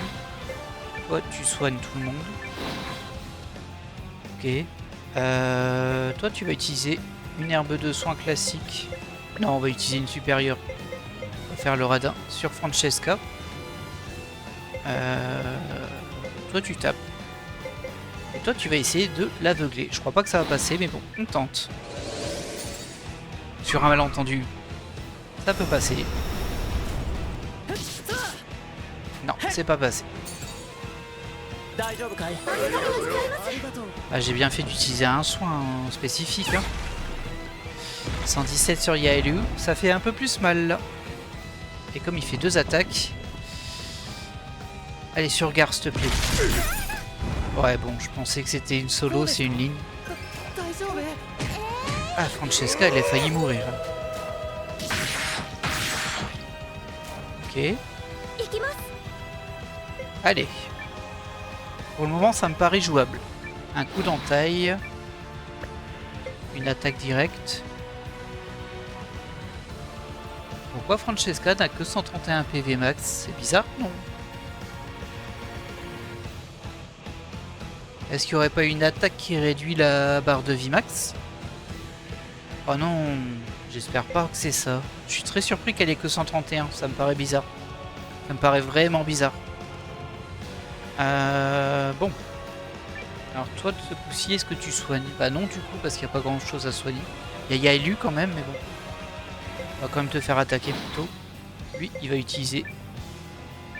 Toi, tu soignes tout le monde. Ok. Toi, tu vas utiliser une herbe de soin classique. Non, on va utiliser une supérieure. On va faire le radin sur Francesca. Toi, tu tapes. Et toi, tu vas essayer de l'aveugler. Je crois pas que ça va passer, mais bon, on tente. Sur un malentendu, ça peut passer. Non, c'est pas passé. Ah, j'ai bien fait d'utiliser un soin spécifique. Hein. 117 sur Yaelu, ça fait un peu plus mal là. Et comme il fait 2 attaques... Allez, sur Gar, s'il te plaît. Ouais, bon, je pensais que c'était une solo, c'est une ligne. Ah, Francesca, elle a failli mourir. Ok. Allez. Pour le moment, ça me paraît jouable. Un coup d'entaille. Une attaque directe. Pourquoi Francesca n'a que 131 PV max? C'est bizarre, non? Est-ce qu'il n'y aurait pas une attaque qui réduit la barre de vie max? Oh non, j'espère pas que c'est ça. Je suis très surpris qu'elle ait que 131, ça me paraît bizarre. Ça me paraît vraiment bizarre. Bon. Alors toi, de ce coup-ci, est-ce que tu soignes? Bah non du coup, parce qu'il n'y a pas grand-chose à soigner. Il y a Yaelu quand même, mais bon. On va quand même te faire attaquer plutôt. Lui, il va utiliser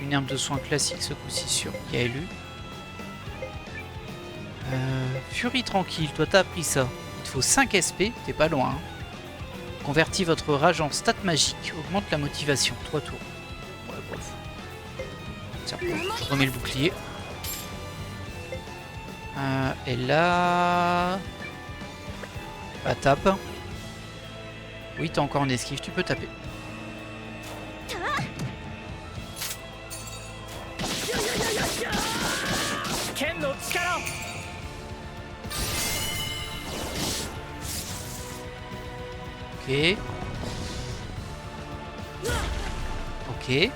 une herbe de soin classique ce coup-ci sur Yaelu. Furie tranquille, toi t'as appris ça. Il te faut 5 SP, t'es pas loin. Hein. Convertis votre rage en stat magique, augmente la motivation, 3 tours. Ouais, bref. Tiens, je remets le bouclier. Et là... Bah tape. Oui, t'as encore une esquive, tu peux taper. Ok. Ok.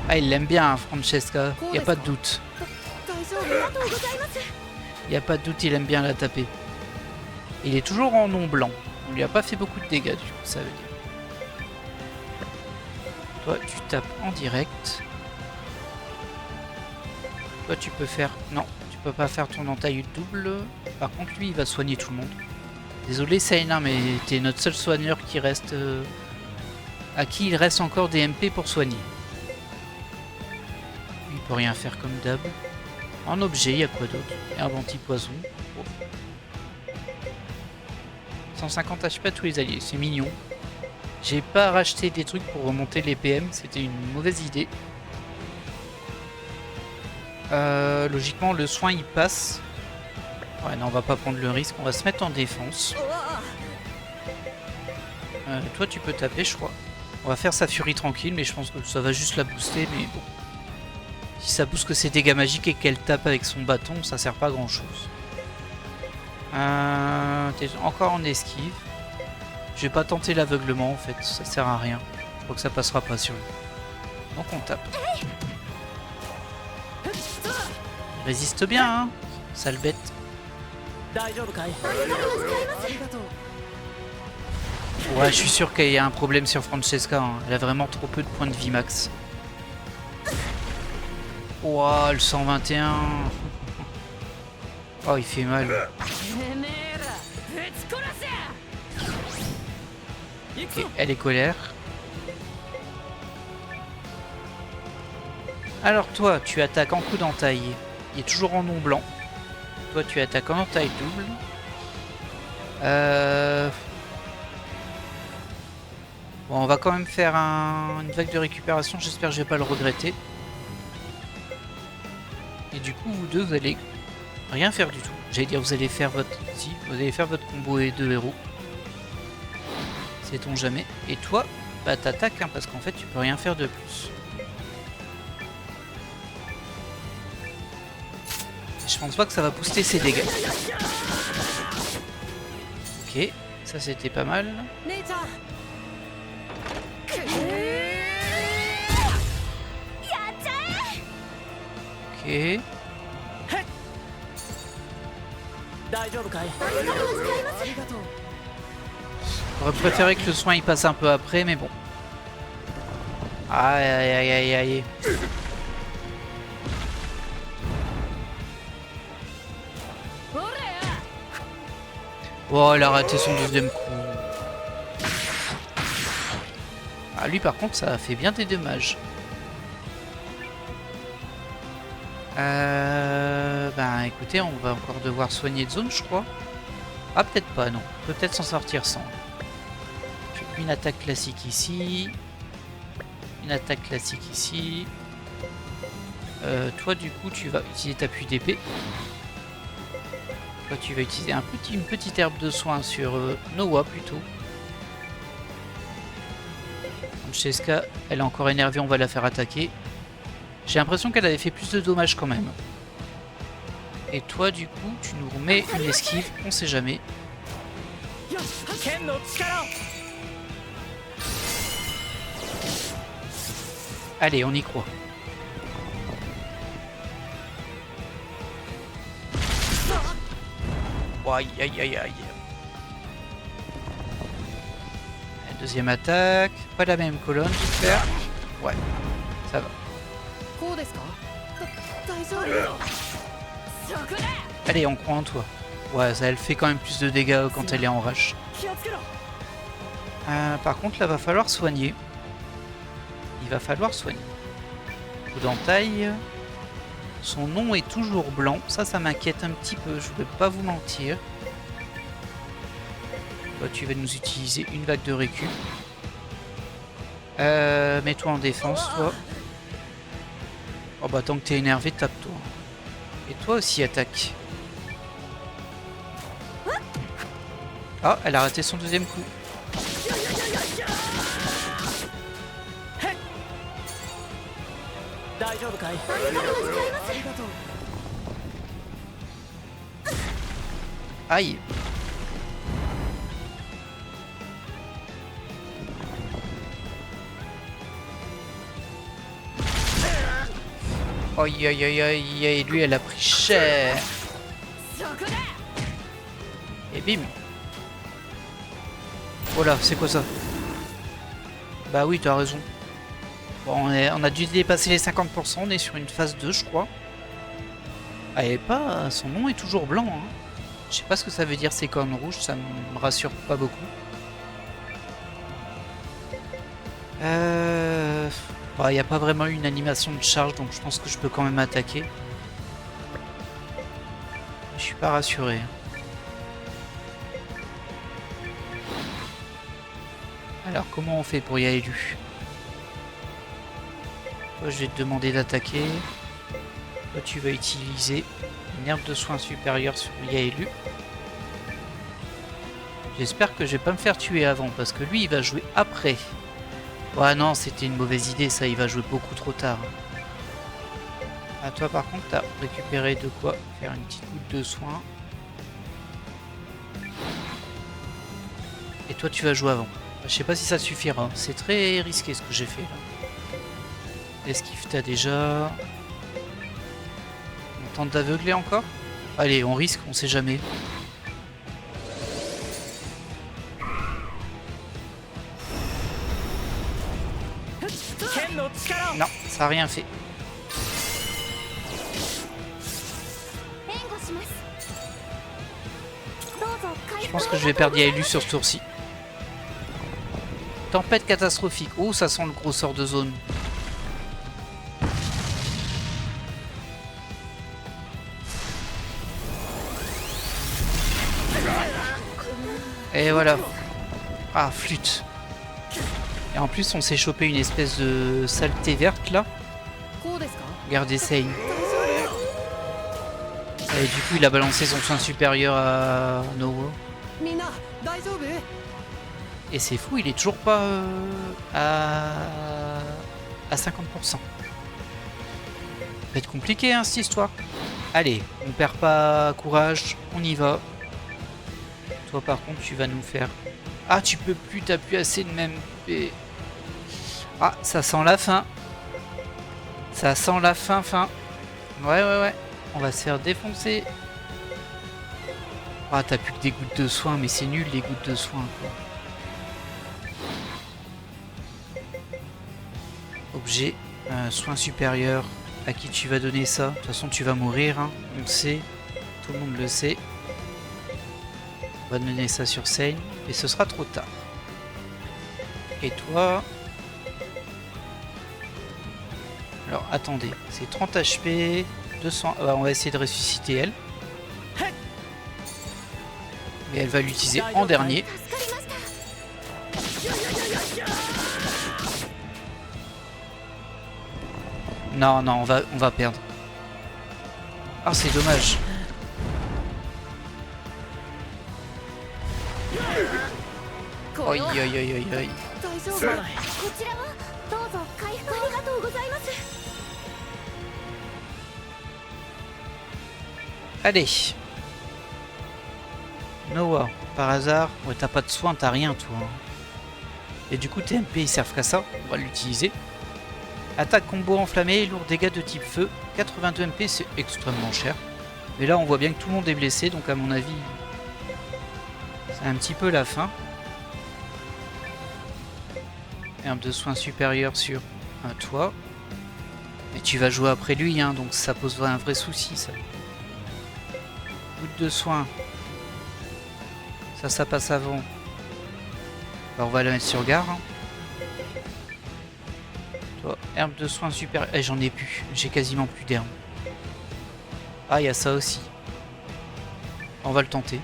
Ah, il l'aime bien, hein, Francesca. Y a pas de doute. Y a pas de doute, il aime bien la taper. Il est toujours en nom blanc. On lui a pas fait beaucoup de dégâts, du coup, ça veut dire. Toi, tu tapes en direct. Toi, tu peux faire... Non, tu peux pas faire ton entaille double. Par contre, lui, il va soigner tout le monde. Désolé, Saina, mais t'es notre seul soigneur qui reste... à qui il reste encore des MP pour soigner. Il peut rien faire comme d'hab. En objet, il y a quoi d'autre? Herbe anti-poison. Oh. 150 HP à tous les alliés, c'est mignon. J'ai pas racheté des trucs pour remonter les PM, c'était une mauvaise idée. Logiquement, le soin il passe. Ouais, non, on va pas prendre le risque, on va se mettre en défense. Toi, tu peux taper, je crois. On va faire sa furie tranquille, mais je pense que ça va juste la booster, mais bon. Si ça booste que ses dégâts magiques et qu'elle tape avec son bâton, ça sert pas à grand chose. T'es encore en esquive. Je vais pas tenter l'aveuglement en fait, ça sert à rien. Je crois que ça passera pas sur lui. Donc on tape. Il résiste bien, hein, sale bête. 大丈夫かい？ Ouais, je suis sûr qu'il y a un problème sur Francesca. Hein. Elle a vraiment trop peu de points de vie max. Ouah, le 121. Oh, il fait mal. Ok, elle est colère. Alors toi, tu attaques en coup d'entaille. Il est toujours en nom blanc. Toi, tu attaques en entaille double. Bon, on va quand même faire une vague de récupération. J'espère que je vais pas le regretter. Et du coup, vous deux, vous allez rien faire du tout. J'allais dire, vous allez faire votre... Si, vous allez faire votre combo et 2 héros. Sait-on jamais. Et toi, bah t'attaques, hein, parce qu'en fait, tu peux rien faire de plus. Je pense pas que ça va booster ses dégâts. Ok, ça c'était pas mal. Ok. 大丈夫かい？ J'aurais préféré que le soin il passe un peu après, mais bon. Aïe aïe aïe aïe aïe. Oh, elle a raté son deuxième coup. Ah, lui par contre, ça a fait bien des dommages. Ben écoutez, on va encore devoir soigner de zone, je crois. Ah, peut-être pas, non. Peut-être s'en sortir sans. Une attaque classique ici. Une attaque classique ici. Toi, du coup, tu vas utiliser ta pluie d'épée. Toi, tu vas utiliser une petite herbe de soin sur Noah, plutôt. Francesca, elle est encore énervée, on va la faire attaquer. J'ai l'impression qu'elle avait fait plus de dommages quand même. Et toi, du coup, tu nous remets une esquive, on sait jamais. Allez, on y croit. Aïe aïe aïe aïe. Deuxième attaque. Pas la même colonne, j'espère. Ouais, ça va. Allez, on croit en toi. Ouais, ça, elle fait quand même plus de dégâts quand elle est en rage. Par contre, là, va falloir soigner. Il va falloir soigner. Coup d'entaille. Son nom est toujours blanc. Ça m'inquiète un petit peu. Je ne vais pas vous mentir. Toi, tu vas nous utiliser une vague de récup. Mets-toi en défense, toi. Oh bah, tant que t'es énervé, tape-toi. Et toi aussi, attaque. Ah, elle a raté son deuxième coup. Aïe. Aïe aïe aïe aïe aïe, lui elle a pris cher. Et bim. Voilà, c'est quoi ça? Bah oui, t'as raison. Bon, on a dû dépasser les 50%, on est sur une phase 2 je crois. Ah, et pas, son nom est toujours blanc. Hein. Je sais pas ce que ça veut dire ces cornes rouges, ça me rassure pas beaucoup. Bah, y a pas vraiment une animation de charge, donc je pense que je peux quand même attaquer. Je suis pas rassuré. Alors, comment on fait pour Yaelu? Toi, je vais te demander d'attaquer. Toi, tu vas utiliser une herbe de soins supérieure sur Yaelu. J'espère que je vais pas me faire tuer avant, parce que lui, il va jouer après. Ouais, non, c'était une mauvaise idée, ça, il va jouer beaucoup trop tard. Ah, toi, par contre, t'as récupéré de quoi faire une petite goutte de soin. Et toi tu vas jouer avant. Je sais pas si ça suffira. C'est très risqué ce que j'ai fait là. Esquive t'as déjà. On tente d'aveugler encore? Allez, on risque, on sait jamais. Non, ça a rien fait. Je pense que je vais perdre Yaelu sur ce tour-ci. Tempête catastrophique. Oh, ça sent le gros sort de zone. Et voilà. Ah, flûte. Et en plus, on s'est chopé une espèce de saleté verte là. Regardez Seigne. Et du coup, il a balancé son soin supérieur à Noah. Et c'est fou, il est toujours pas à 50%. Ça va être compliqué hein, cette histoire. Allez, on perd pas courage, on y va. Toi par contre, tu vas nous faire... Ah, tu peux plus, t'as plus assez de même. Ah, ça sent la fin. Ça sent la fin. Ouais. On va se faire défoncer. Ah, t'as plus que des gouttes de soin, mais c'est nul les gouttes de soin quoi. Objet, soin supérieur. À qui tu vas donner ça? De toute façon, tu vas mourir, hein. On le sait. Tout le monde le sait. On va donner ça sur Seigne. Et ce sera trop tard. Et toi... Alors, attendez. C'est 30 HP. 200... on va essayer de ressusciter elle. Mais elle va l'utiliser en dernier. Non, on va perdre. Ah, c'est dommage. Oi. Allez. Noah, par hasard. Ouais, t'as pas de soin, t'as rien, toi. Et du coup, tes MP ils servent qu'à ça. On va l'utiliser. Attaque combo enflammée, lourd dégâts de type feu. 82 MP, c'est extrêmement cher. Mais là, on voit bien que tout le monde est blessé, donc à mon avis, c'est un petit peu la fin. Herbe de soins supérieur sur toi. Et tu vas jouer après lui, hein, donc ça poserait un vrai souci, ça. Goutte de soins. Ça passe avant. Alors, on va la mettre sur garde. Hein. Toi, herbe de soins supérieure. Eh, j'en ai plus. J'ai quasiment plus d'herbe. Ah, il y a ça aussi. On va le tenter.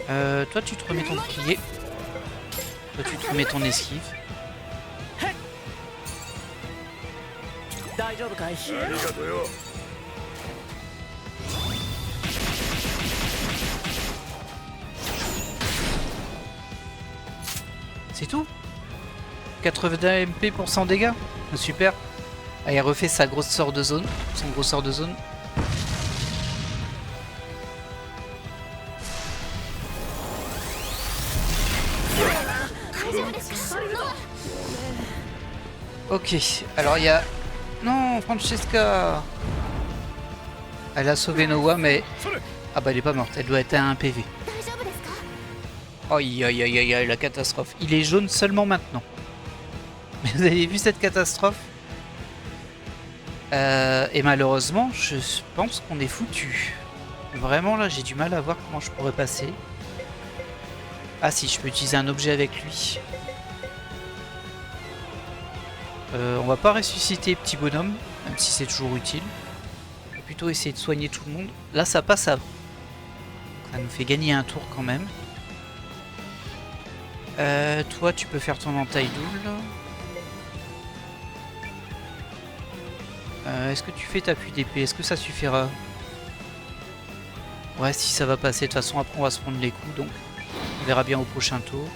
Toi, tu te remets ton bouclier. Toi, tu te remets ton esquive. C'est tout. 80 MP pour 100 dégâts. Super. Ah, il refait sa grosse sort de zone. Son gros sort de zone. Ok. Alors il y a... Non, Francesca. Elle a sauvé Noah, mais... Ah bah elle est pas morte. Elle doit être à 1 PV. Aïe aïe aïe aïe, la catastrophe. Il est jaune seulement maintenant. Mais vous avez vu cette catastrophe? Et malheureusement, je pense qu'on est foutu. Vraiment là, j'ai du mal à voir comment je pourrais passer. Ah si, je peux utiliser un objet avec lui. On va pas ressusciter petit bonhomme, même si c'est toujours utile. On va plutôt essayer de soigner tout le monde. Là, ça passe à... Ça nous fait gagner un tour quand même. Toi, tu peux faire ton entaille double. Est-ce que tu fais ta pluie d'épée? Est-ce que ça suffira? Ouais, si ça va passer. De toute façon, après, on va se prendre les coups. Donc, on verra bien au prochain tour.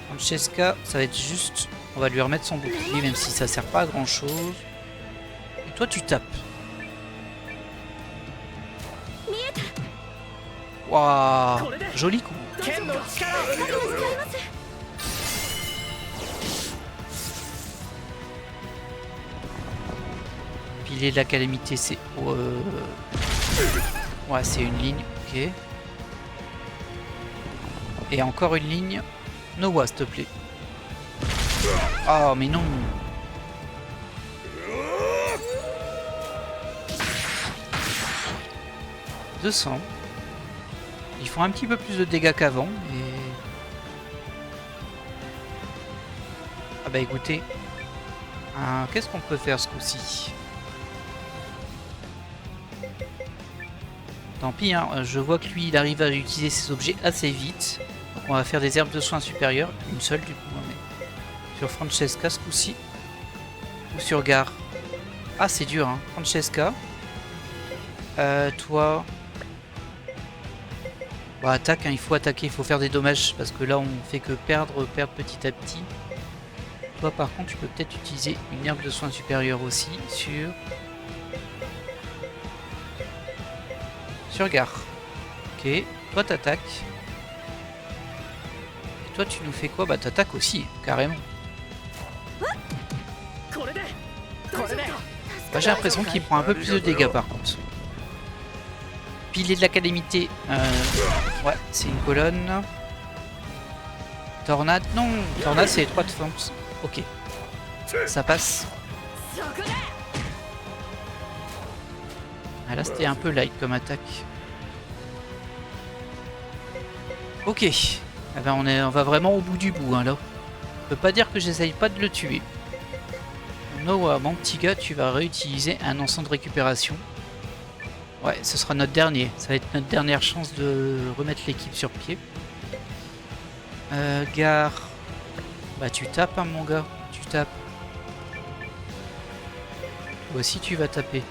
Francesca, ça va être juste... On va lui remettre son bouclier, même si ça sert pas à grand-chose. Et toi, tu tapes. Waouh, joli coup. 剣の力を Pilier de la calamité, c'est... Ouais, c'est une ligne, ok. Et encore une ligne. Noah, s'il te plaît. Oh, mais non. « 200. Ils font un petit peu plus de dégâts qu'avant. Et... Ah bah écoutez. Qu'est-ce qu'on peut faire ce coup-ci? Tant pis, hein, je vois que lui, il arrive à utiliser ses objets assez vite. Donc on va faire des herbes de soins supérieures. Une seule du coup. Mais... Sur Francesca ce coup-ci. Ou sur Gar. Ah, c'est dur, hein. Francesca. Toi... Bon, attaque, hein, il faut attaquer, il faut faire des dommages. Parce que là, on fait que perdre petit à petit. Toi, par contre, tu peux peut-être utiliser une herbe de soins supérieure aussi sur Gar. Ok, toi t'attaques. Et toi tu nous fais quoi? Bah t'attaques aussi, carrément. Bah, j'ai l'impression qu'il prend un peu plus de dégâts par contre. Pilier de la calamité. Ouais, c'est une colonne. Tornade, non, tornade c'est les 3 de force. Ok, ça passe. Ah, là c'était un peu light comme attaque. Ok, eh ben, on va vraiment au bout du bout hein, là. On peut pas dire que j'essaye pas de le tuer. Noah, mon petit gars, tu vas réutiliser un encens de récupération. Ouais, ce sera notre dernier. Ça va être notre dernière chance de remettre l'équipe sur pied. Gar. Bah tu tapes hein, mon gars. Tu tapes. Toi aussi tu vas taper.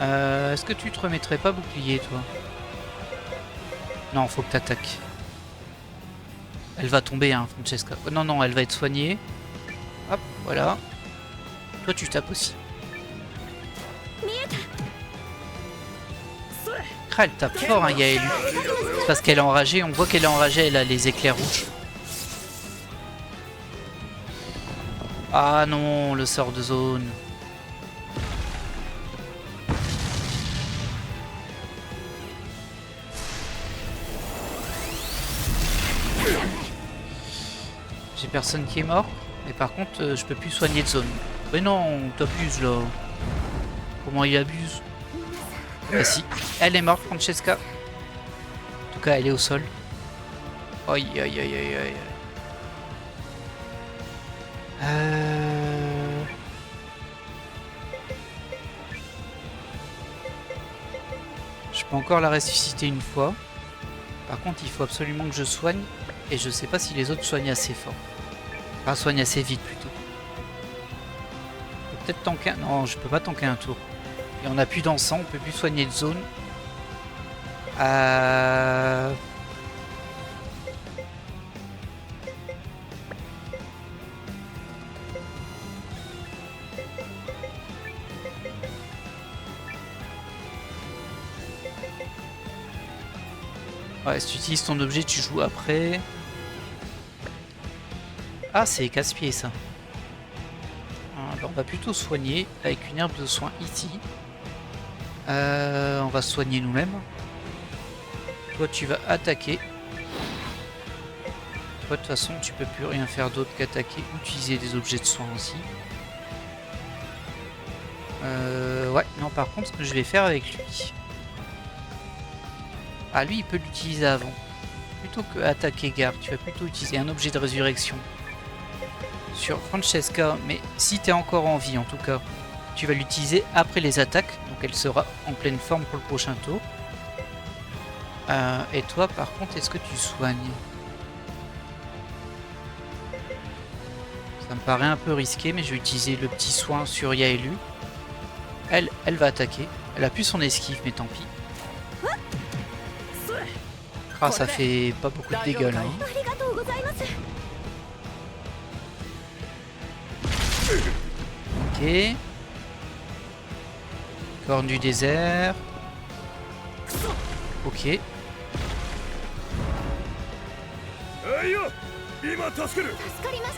Est-ce que tu te remettrais pas bouclier toi? Non, faut que t'attaques. Elle va tomber hein, Francesca. Oh, non, non, elle va être soignée. Hop, voilà. Toi tu tapes aussi. Ah, elle tape fort hein, Yaelu. C'est parce qu'elle est enragée, on voit qu'elle est enragée, elle a les éclairs rouges. Ah non, le sort de zone. J'ai personne qui est mort, mais par contre je peux plus soigner de zone. Mais non, t'abuses là. Comment il abuse? Bah si, elle est morte Francesca. En tout cas elle est au sol. Aïe aïe aïe aïe aïe. Je peux encore la ressusciter une fois. Par contre il faut absolument que je soigne. Et je sais pas si les autres soignent assez fort. Enfin soignent assez vite plutôt. Peut-être tanker un... Non, je peux pas tanker un tour. Et on a plus d'encens, on peut plus soigner de zone. Ouais, si tu utilises ton objet, tu joues après. Ah, c'est casse-pied ça. Alors, on va plutôt soigner avec une herbe de soin ici. On va se soigner nous-mêmes. Toi, tu vas attaquer. Toi, de toute façon, tu peux plus rien faire d'autre qu'attaquer ou utiliser des objets de soin aussi. Ouais, non, par contre, ce que je vais faire avec lui. Ah, lui, il peut l'utiliser avant. Plutôt que attaquer Gar, tu vas plutôt utiliser un objet de résurrection sur Francesca. Mais si tu es encore en vie, en tout cas, tu vas l'utiliser après les attaques. Donc, elle sera en pleine forme pour le prochain tour. Et toi, par contre, est-ce que tu soignes? Ça me paraît un peu risqué, mais je vais utiliser le petit soin sur Yaelu. Elle va attaquer. Elle a plus son esquive, mais tant pis. Ah, ça fait pas beaucoup de dégâts là. Hein. Ok. Corne du désert. Ok. いや今助ける。助かりまし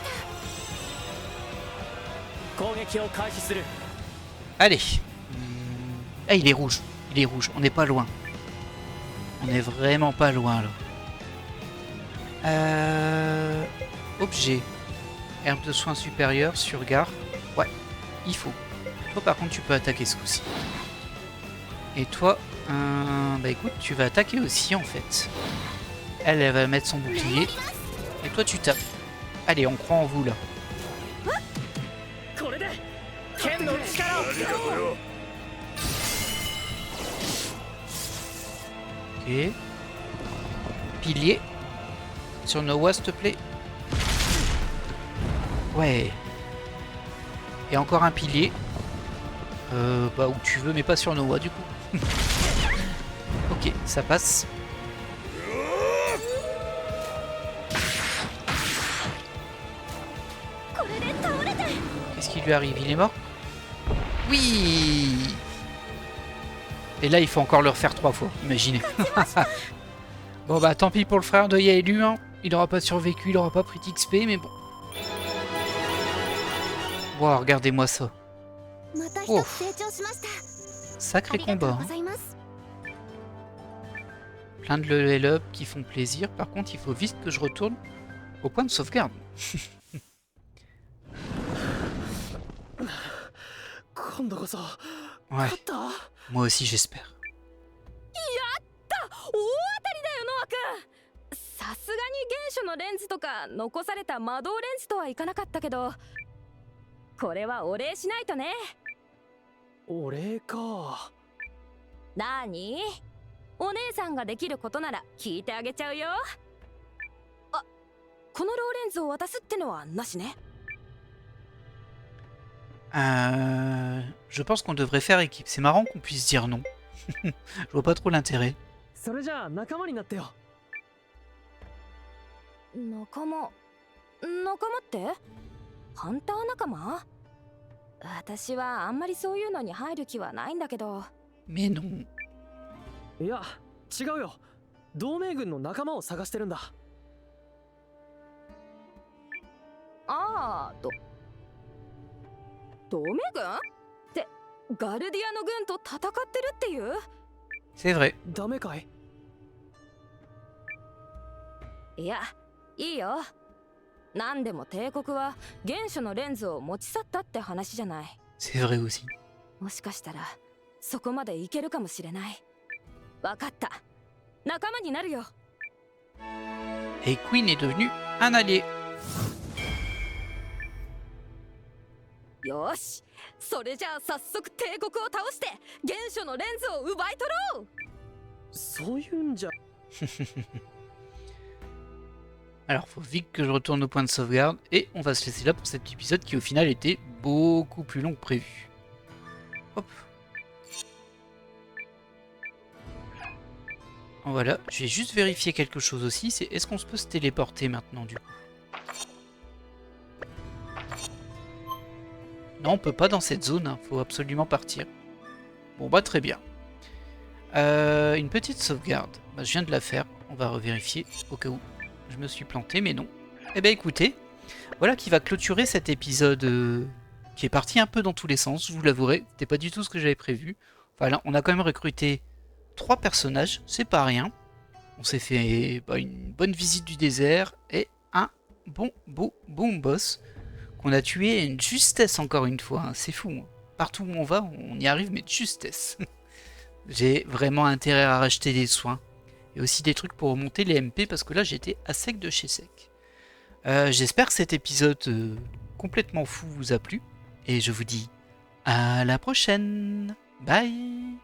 た。攻撃を開始する。 Allez. Ah, il est rouge. Il est rouge. On n'est pas loin. On est vraiment pas loin, là. Objet. Herbe de soins supérieure, surgard. Ouais, il faut. Toi, par contre, tu peux attaquer ce coup-ci. Et toi, bah écoute, tu vas attaquer aussi, en fait. Elle va mettre son bouclier. Et toi, tu tapes. Allez, on croit en vous, là. これで剣の力を。ありがとうよ。 Ok. Pilier. Sur Noah, s'il te plaît. Ouais. Et encore un pilier. Bah où tu veux, mais pas sur Noah, du coup. Ok, ça passe. Qu'est-ce qui lui arrive? Il est mort? Oui. Et là, il faut encore le refaire 3 fois, imaginez. Bon bah tant pis pour le frère de Yaelu, hein. Il aura pas survécu, il aura pas pris d'XP, mais bon. Wow, regardez-moi ça. また一つ成長しました。 Sacré ありがとう combat. ご Hein. ざいます。 Plein de level up qui font plaisir. Par contre, il faut vite que je retourne au point de sauvegarde. 今度こそ Ouais, 勝った。 moi aussi j'espère. 大当たりだよノア君。さすがに原初のレンズとか残された魔導レンズとはいかなかったけど、これはお礼しないとね。お礼か。なに？お姉さんができることなら聞いてあげちゃうよ。あ、このローレンズを渡すってのはなしね。Je pense qu'on devrait faire équipe. C'est marrant qu'on puisse dire non. Je vois pas trop l'intérêt. それじゃあ仲間になってよ。仲間ってハンター仲間？私はあんまりそういうのに入る気はないんだけど。 Mais non. いや違うよ。同盟軍の仲間を探してるんだ。ああ、同盟軍？ってガルディアの軍と戦ってるっていう？ C'est vrai. ダメかい？いや、いいよ。なんでも帝国は原初のレンズを持ち去ったって話じゃない。 C'est vrai aussi. もしかしたらそこまでいけるかもしれない。わかった。仲間になるよ。 Et Queen est devenu un allié. よし、それじゃあ早速帝国を倒して原初のレンズを奪い取ろう。そういうんじゃ。 Alors, faut vite que je retourne au point de sauvegarde. Et on va se laisser là pour cet épisode qui au final était beaucoup plus long que prévu. Hop. Voilà, je vais juste vérifier quelque chose aussi. C'est est-ce qu'on peut se téléporter maintenant du coup? Non, on peut pas dans cette zone, hein. Faut absolument partir. Bon bah très bien. Une petite sauvegarde. Bah, je viens de la faire, on va revérifier au cas où je me suis planté, mais non. Eh ben écoutez, voilà qui va clôturer cet épisode qui est parti un peu dans tous les sens, je vous l'avouerai. C'était pas du tout ce que j'avais prévu. Voilà, on a quand même recruté 3 personnages, c'est pas rien. On s'est fait une bonne visite du désert et un bon boss qu'on a tué à une justesse encore une fois, hein. C'est fou, hein. Partout où on va, on y arrive mais de justesse. J'ai vraiment intérêt à racheter des soins et aussi des trucs pour remonter les MP parce que là j'étais à sec de chez sec. J'espère que cet épisode complètement fou vous a plu et je vous dis à la prochaine. Bye.